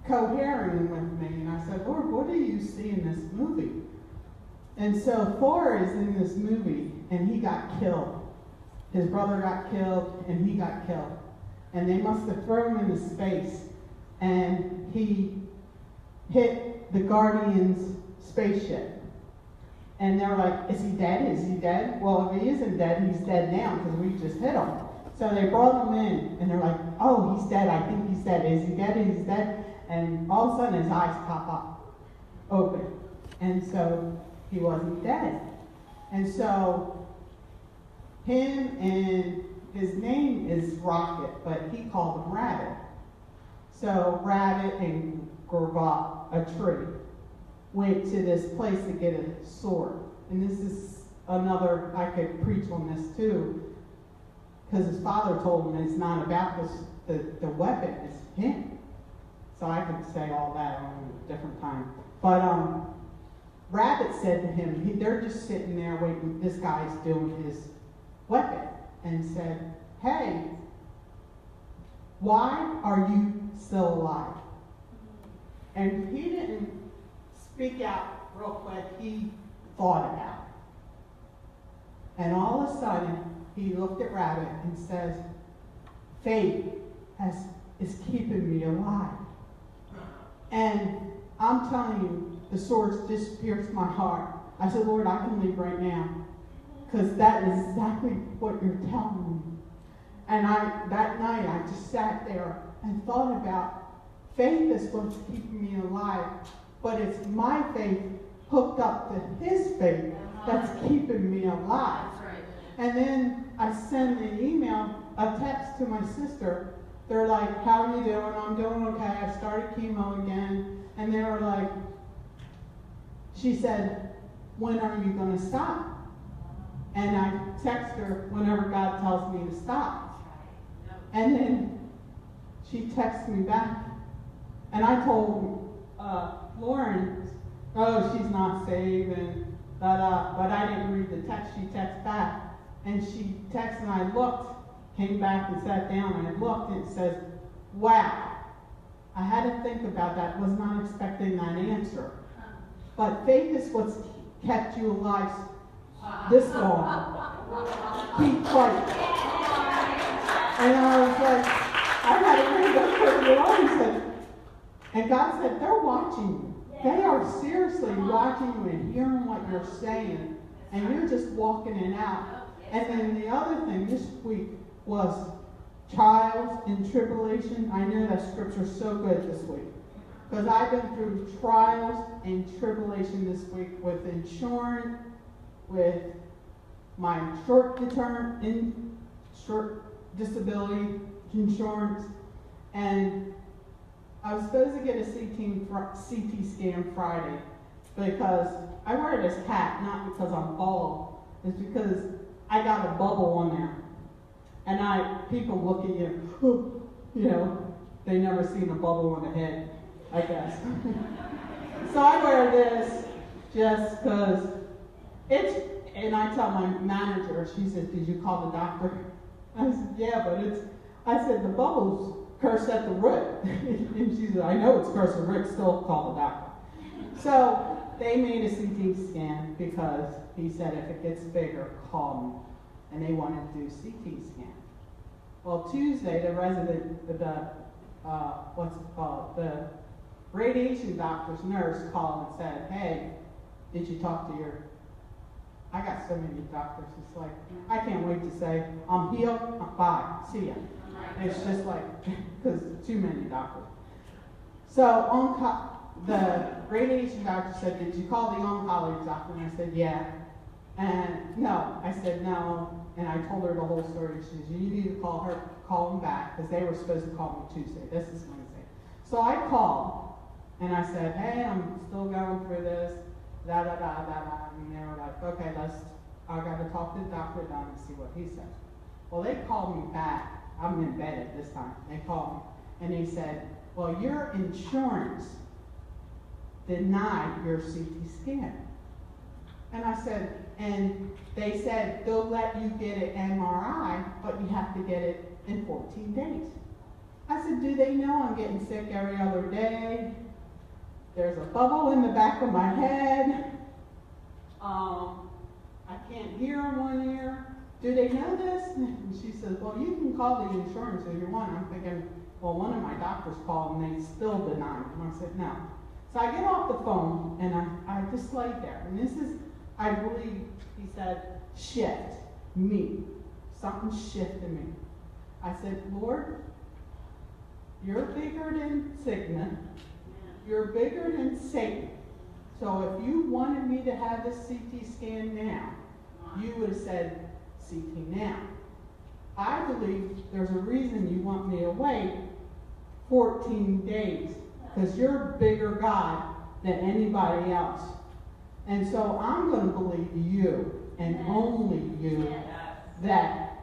cohering with me. And I said, Lord, what do you see in this movie? And so Thor is in this movie, and he got killed. His brother got killed, and he got killed. And they must have thrown him into space. And he hit the Guardians' spaceship. And they're like, is he dead? Is he dead? Well, if he isn't dead, he's dead now because we just hit him. So they brought him in, and they're like, oh, he's dead. I think he's dead. Is he dead? He's dead. And all of a sudden, his eyes pop up, open. And so he wasn't dead. And so him, and his name is Rocket, but he called him Rabbit. So Rabbit and Gorbat, a tree, went to this place to get a sword. And this is another, I could preach on this too, because his father told him it's not about this, the weapon, it's him. So I could say all that on a different time. But Rabbit said to him, they're just sitting there waiting, this guy's doing his weapon, and said, hey, why are you still alive? And he didn't speak out real quick, he thought about it. And all of a sudden, he looked at Rabbit and says, faith is keeping me alive. And I'm telling you, the sword just pierced my heart. I said, Lord, I can leave right now, because that is exactly what you're telling me. And that night, I just sat there and thought about faith is what's keeping me alive, but it's my faith hooked up to his faith that's keeping me alive. And then I send an email, a text to my sister. They're like, how are you doing? I'm doing okay. I started chemo again. And they were like, she said, when are you going to stop? And I text her whenever God tells me to stop. And then she texts me back. And I told Lauren, oh, she's not saved, and but I didn't read the text. She texted back. And she texted, and I looked, came back and sat down, and I looked, and it says, wow. I had to think about that. Was not expecting that answer. But faith is what's kept you alive this long. Keep fighting. And I was like, I had to read that and God said, they're watching you. They are seriously watching you and hearing what you're saying. And you're just walking it out. And then the other thing this week was trials and tribulation. I know that scripture's so good this week. Because I've been through trials and tribulation this week with insurance, with my short disability insurance, and I was supposed to get a CT scan Friday because I wear this hat not because I'm bald, it's because I got a bubble on there, and people look at you, they never seen a bubble on the head, I guess. So I wear this just because and I tell my manager, she said, did you call the doctor? I said, yeah, but I said, the bubble's cursed at the root. And she said, I know it's cursed at the root, still call the doctor. So they made a CT scan because he said, if it gets bigger, call me. And they wanted to do CT scan. Well, Tuesday, the radiation doctor's nurse called and said, hey, did you talk to your... I got so many doctors, it's like, I can't wait to say, I'm healed, bye, see ya. It's just like, because too many doctors. So the radiation doctor said, did you call the oncology doctor? And I said, yeah. And no, I said no. And I told her the whole story. She said, you need to call them back, because they were supposed to call me Tuesday. This is Wednesday. So I called, and I said, hey, I'm still going through this, da-da-da-da-da. And they were like, okay, let's I got to talk to the doctor down and see what he says. Well, they called me back. I'm in bed at this time. They called me and they said, well, your insurance denied your CT scan. And I said, and they said they'll let you get an MRI, but you have to get it in 14 days. I said, do they know I'm getting sick every other day? There's a bubble in the back of my head. I can't hear in one ear. Do they know this? And she says, well, you can call the insurance if you want. I'm thinking, well, one of my doctors called and they still denied. And I said, no. So I get off the phone and I just laid there. And this is, I believe, he said, shift me. Something shifted me. I said, Lord, you're bigger than sickness. You're bigger than Satan. So if you wanted me to have this CT scan now, you would have said CT now. I believe there's a reason you want me to wait 14 days, because you're a bigger God than anybody else. And so I'm going to believe you and only you that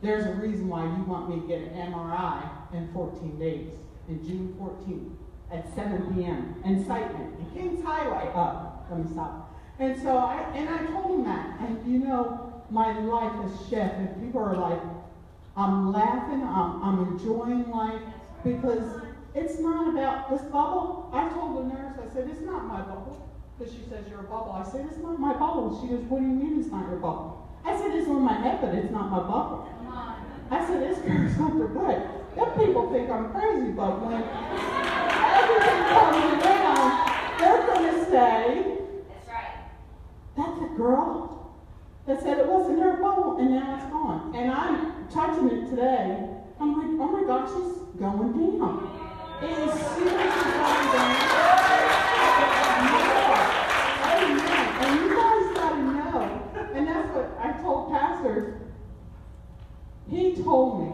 there's a reason why you want me to get an MRI in 14 days, in June 14th at 7 p.m. Incitement in Kings Highway. Let me stop. And so I told him that. And you know, my life has shifted. People are like, I'm laughing, I'm enjoying life, because it's not about this bubble. I told the nurse, I said, it's not my bubble. Because she says, you're a bubble. I said, it's not my bubble. She goes, what do you mean it's not your bubble? I said, it's on my head, but it's not my bubble. I said, this girl's under good. Them people think I'm crazy, but when everything comes around, they're going to say, that's right. That's a girl that said it wasn't her bubble, and now it's gone. And I'm touching it today. I'm like, oh my gosh, she's going down. It is seriously going down. Amen. And you guys got to know, and that's what I told pastors. He told me,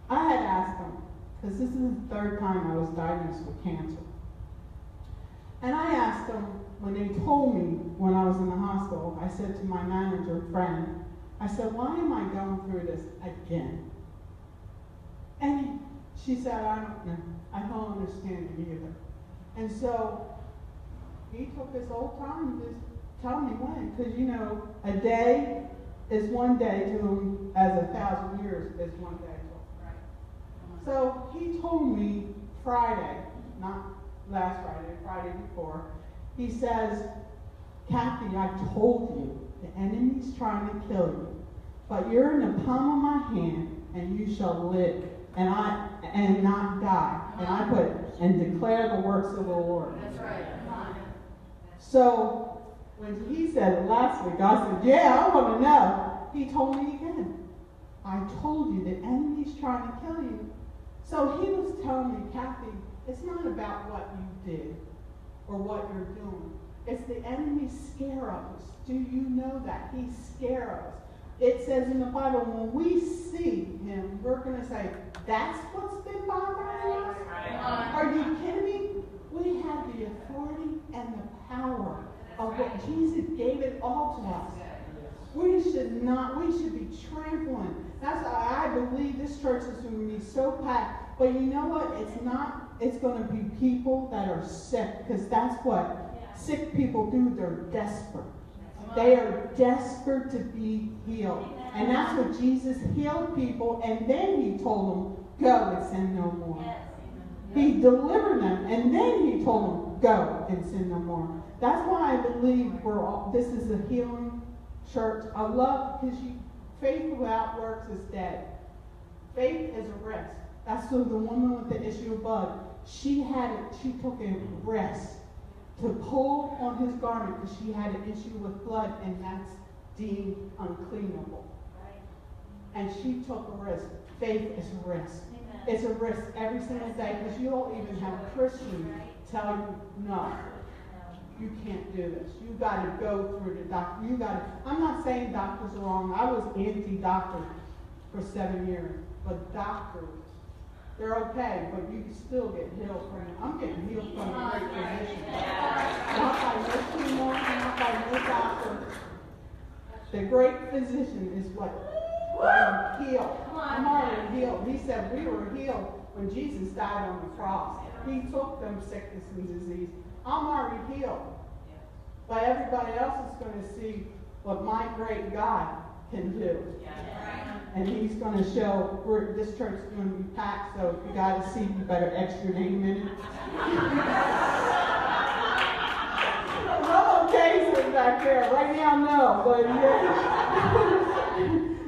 I had asked him, because this is the third time I was diagnosed with cancer. And I asked him, when they told me when I was in the hospital, I said to my manager friend, I said, why am I going through this again? And she said, I don't know. I don't understand it either. And so he took his whole time to just tell me when. Because, you know, a day is one day to him as 1,000 years is one day to him. Right. So he told me Friday, not last Friday, Friday before, he says, Kathy, I told you, the enemy's trying to kill you, but you're in the palm of my hand, and you shall live, and not die. And I put, and declare the works of the Lord. That's right. So when he said it last week, I said, yeah, I want to know. He told me again, I told you the enemy's trying to kill you. So he was telling me, Kathy, it's not about what you did or what you're doing. It's the enemy's scare of us. Do you know that? He's scared of us. It says in the Bible, when we see him, we're going to say, that's what's been bothering us? Are you kidding me? We have the authority and the power of what Jesus gave it all to us. We should be trampling. That's why I believe this church is going to be so packed. But you know what? It's going to be people that are sick, because that's what sick people do. They're desperate. They are desperate to be healed. And that's what Jesus healed people, and then he told them, go and sin no more. He delivered them, and then he told them, go and sin no more. That's why I believe this is a healing church. I love, because faith without works is dead. Faith is a rest. That's the woman with the issue of blood. She took a rest to pull on his garment because she had an issue with blood, and that's deemed uncleanable. Right. And she took a risk. Faith is a risk. Amen. It's a risk every single day, because you'll even have Christians tell you, no, you can't do this. You got to go through the doctor. I'm not saying doctors are wrong. I was anti-doctor for 7 years, but doctors, they're okay, but you can still get healed from it. I'm getting healed from a great physician. Not by this anymore, not by The great physician is what? I'm healed. I'm already healed. He said we were healed when Jesus died on the cross. He took them sickness and disease. I'm already healed. But everybody else is going to see what my great God can do. And he's going to show, this church is going to be packed, so if you got a seat, you better X your name in it. I'm okay sitting back there. Right now, no. But yeah.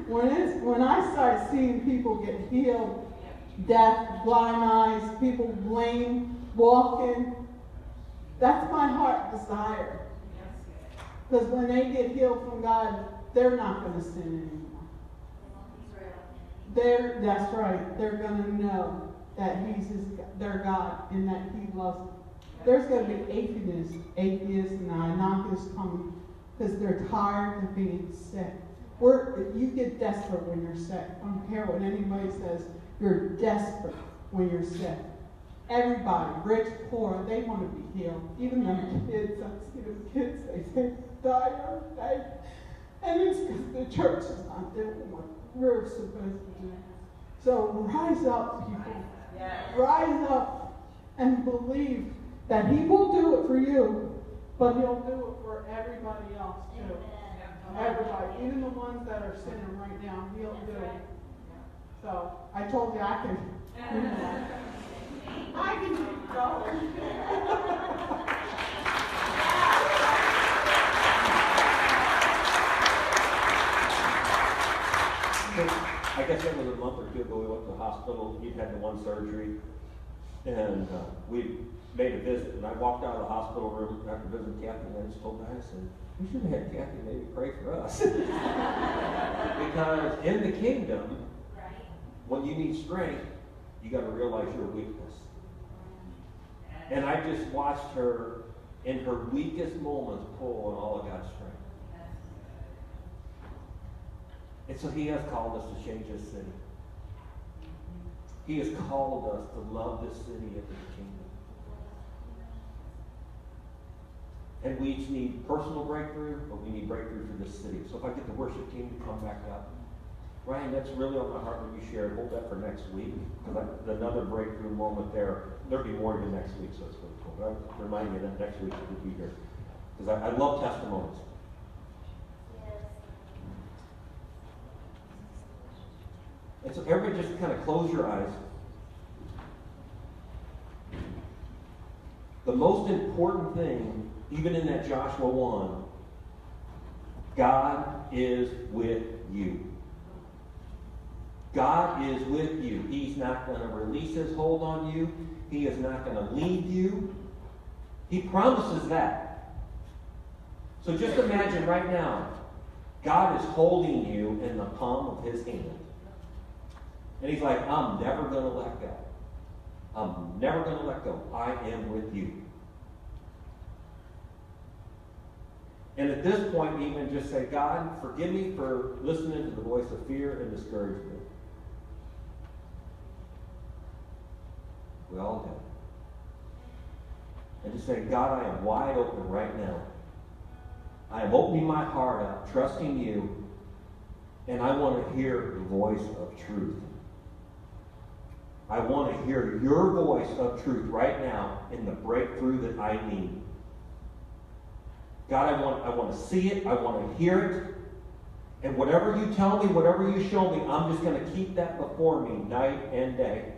when I start seeing people get healed, deaf, blind eyes, people lame, walking, that's my heart desire. Because when they get healed from God, they're not going to sin anymore. That's right. They're going to know that He's their God and that He loves them. There's going to be atheists and anarchists coming because they're tired of being sick. You get desperate when you're sick. I don't care what anybody says. You're desperate when you're sick. Everybody, rich, poor, they want to be healed. Even them kids, I see them kids, they say, die every day. And it's because the church is not doing what we're supposed to do. So rise up, people. Rise up and believe that He will do it for you, but He'll do it for everybody else too. Everybody, even the ones that are sinning right now, He'll do it. So I told you I can keep going. I guess it was a month or two ago, we went to the hospital. He'd had the one surgery, and we made a visit. And I walked out of the hospital room after visiting Kathy, and I just told her, I said, we should have had Kathy maybe pray for us. Because in the kingdom, when you need strength, you got to realize your weakness. And I just watched her in her weakest moments pull on all of God's strength. And so He has called us to change this city. He has called us to love this city and this kingdom. And we each need personal breakthrough, but we need breakthrough for this city. So if I get the worship team to come back up. Ryan, that's really on my heart when you shared. Hold that for next week. Because another breakthrough moment there. There'll be more to next week, so it's really cool. But I remind you that next week you'll be here. Because I love testimonies. And so everybody just kind of close your eyes. The most important thing, even in that Joshua 1, God is with you. God is with you. He's not going to release His hold on you. He is not going to leave you. He promises that. So just imagine right now, God is holding you in the palm of His hand. And He's like, I'm never going to let go. I'm never going to let go. I am with you. And at this point, even just say, God, forgive me for listening to the voice of fear and discouragement. We all do. And just say, God, I am wide open right now. I am opening my heart up, trusting you, and I want to hear the voice of truth. I want to hear your voice of truth right now in the breakthrough that I need. God, I want to see it. I want to hear it. And whatever you tell me, whatever you show me, I'm just going to keep that before me night and day.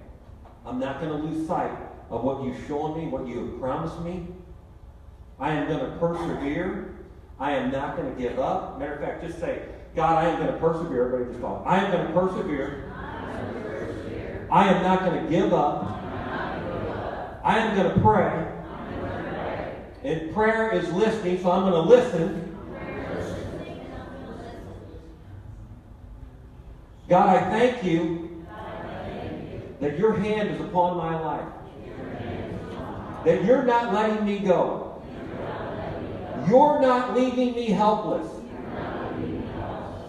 I'm not going to lose sight of what you've shown me, what you have promised me. I am going to persevere. I am not going to give up. Matter of fact, just say, God, I am going to persevere. Everybody just talk. I am going to persevere. I am not going to give up. I am going to pray. And prayer is listening, so I'm going to listen. God, I thank you that your hand is upon my life. That you're not letting me go. You're not leaving me helpless.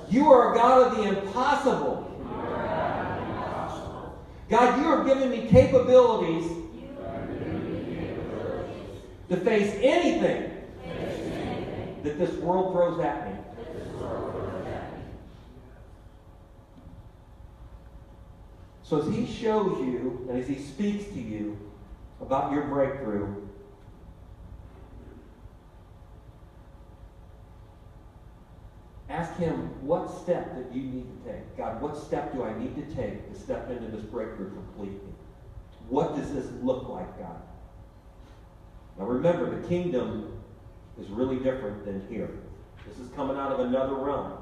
You are a God of the impossible. God, you are giving me capabilities to face anything that this world throws at me. So as he shows you and as he speaks to you about your breakthrough, ask him what step that you need to take. God, what step do I need to take to step into this breakthrough completely? What does this look like, God? Now remember, the kingdom is really different than here. This is coming out of another realm.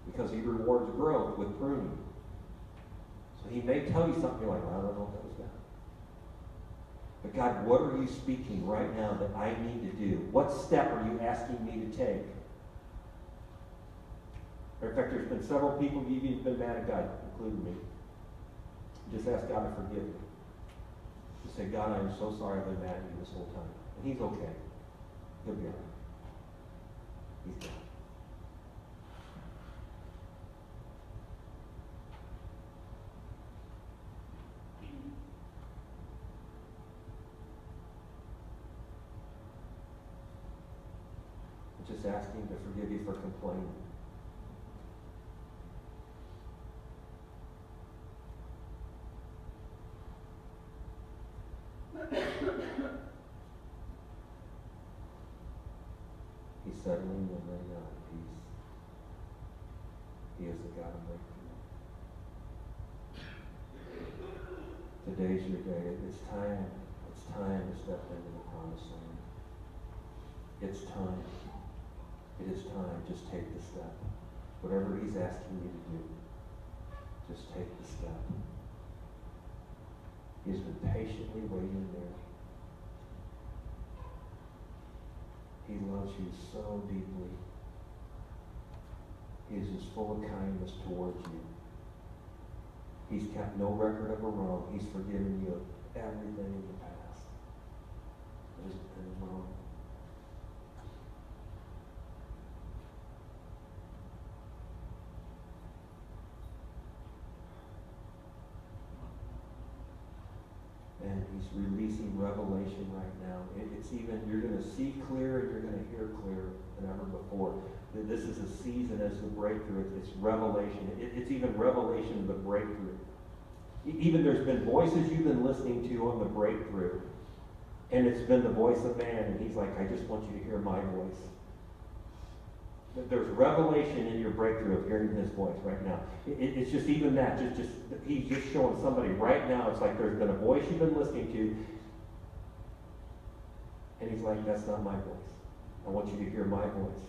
Because he rewards growth with pruning. So he may tell you something, you're like, well, I don't know if that was God. But God, what are you speaking right now that I need to do? What step are you asking me to take? In fact, there's been several people who've even been mad at God, including me. Just ask God to forgive me. Just say, God, I am so sorry I've been mad at you this whole time. And he's okay. He'll be all right. He's God. Just ask him to forgive you for complaining. He's settling and laying out peace. He is the God of breakthrough. Today's your day. It's time. It's time to step into the promised land. It's time. It is time. Just take the step. Whatever he's asking you to do, just take the step. He has been patiently waiting there. He loves you so deeply. He is just full of kindness towards you. He's kept no record of a wrong. He's forgiven you of everything in the past that has been wrong. And he's releasing revelation right now. It's even, you're going to see clear and you're going to hear clearer than ever before. This is a season as the breakthrough. It's revelation. It's even revelation of the breakthrough. Even there's been voices you've been listening to on the breakthrough. And it's been the voice of man. And he's like, I just want you to hear my voice. There's revelation in your breakthrough of hearing his voice right now. It's just even that. He's just showing somebody right now. It's like there's been a voice you've been listening to. And he's like, that's not my voice. I want you to hear my voice.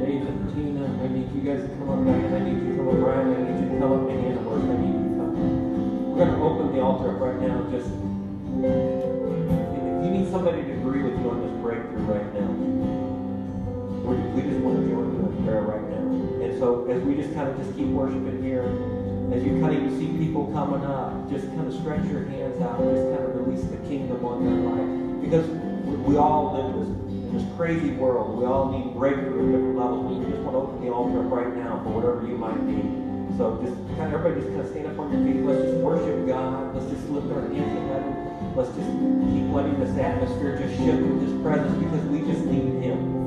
Nathan, Tina, I need you guys to come up, Diane, I need you to come up, Brian, I need you to come up, and Anna Worth, I need you to come. We're going to open the altar up right now. Just, if you need somebody to agree with you on this breakthrough right now, we just want to join you in prayer right now. And so as we just kind of just keep worshiping here, as you kind of see people coming up, just kind of stretch your hands out and just kind of release the kingdom on their life. Because we all live in this crazy world. We all need breakthrough at different levels. We just want to open the altar up right now for whatever you might need. So just kind of everybody just kind of stand up on your feet. Let's just worship God. Let's just lift our hands to heaven. Let's just keep letting this atmosphere just shift with His presence because we just need Him.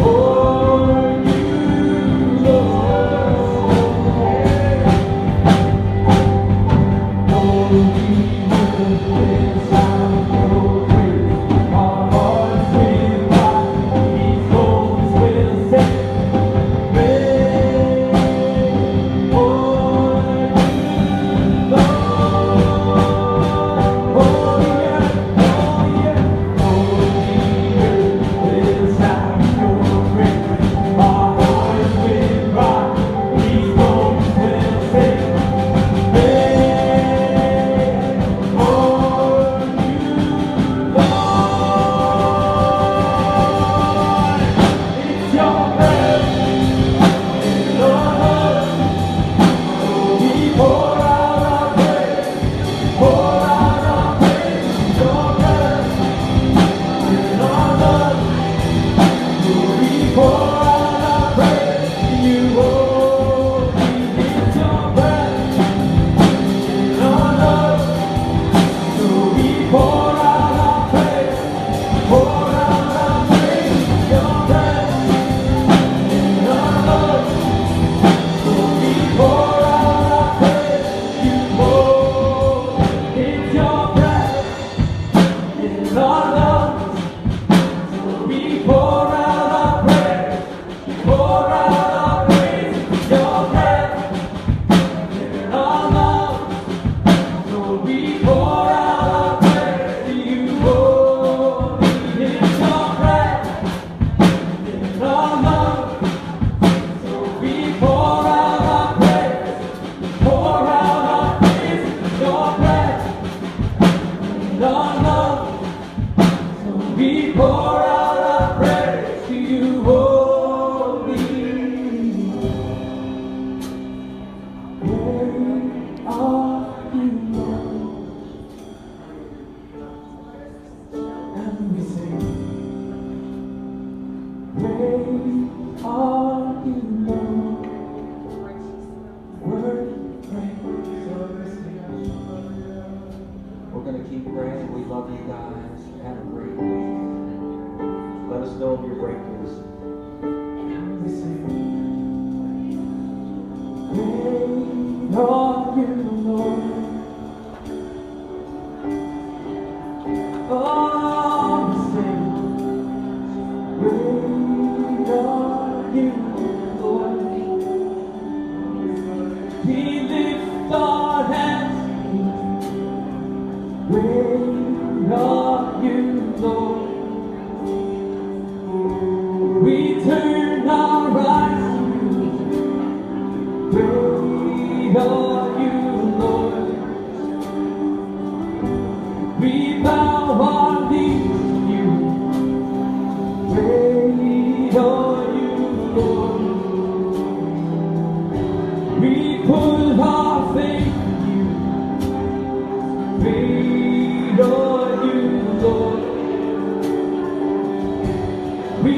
Oh are you, Lord. Worthy praise. We're going to keep praying. We love you guys. Have a great week. Let us know of your breakthroughs. Great are you, Lord. Oh, we sing. Great are you, Lord. We lift our hands. Great are you, Lord. We turn our eyes to you. Great are you, Lord. We bow our knees to you. Great are you, Lord. We put our faith in you. Great are you, Lord. We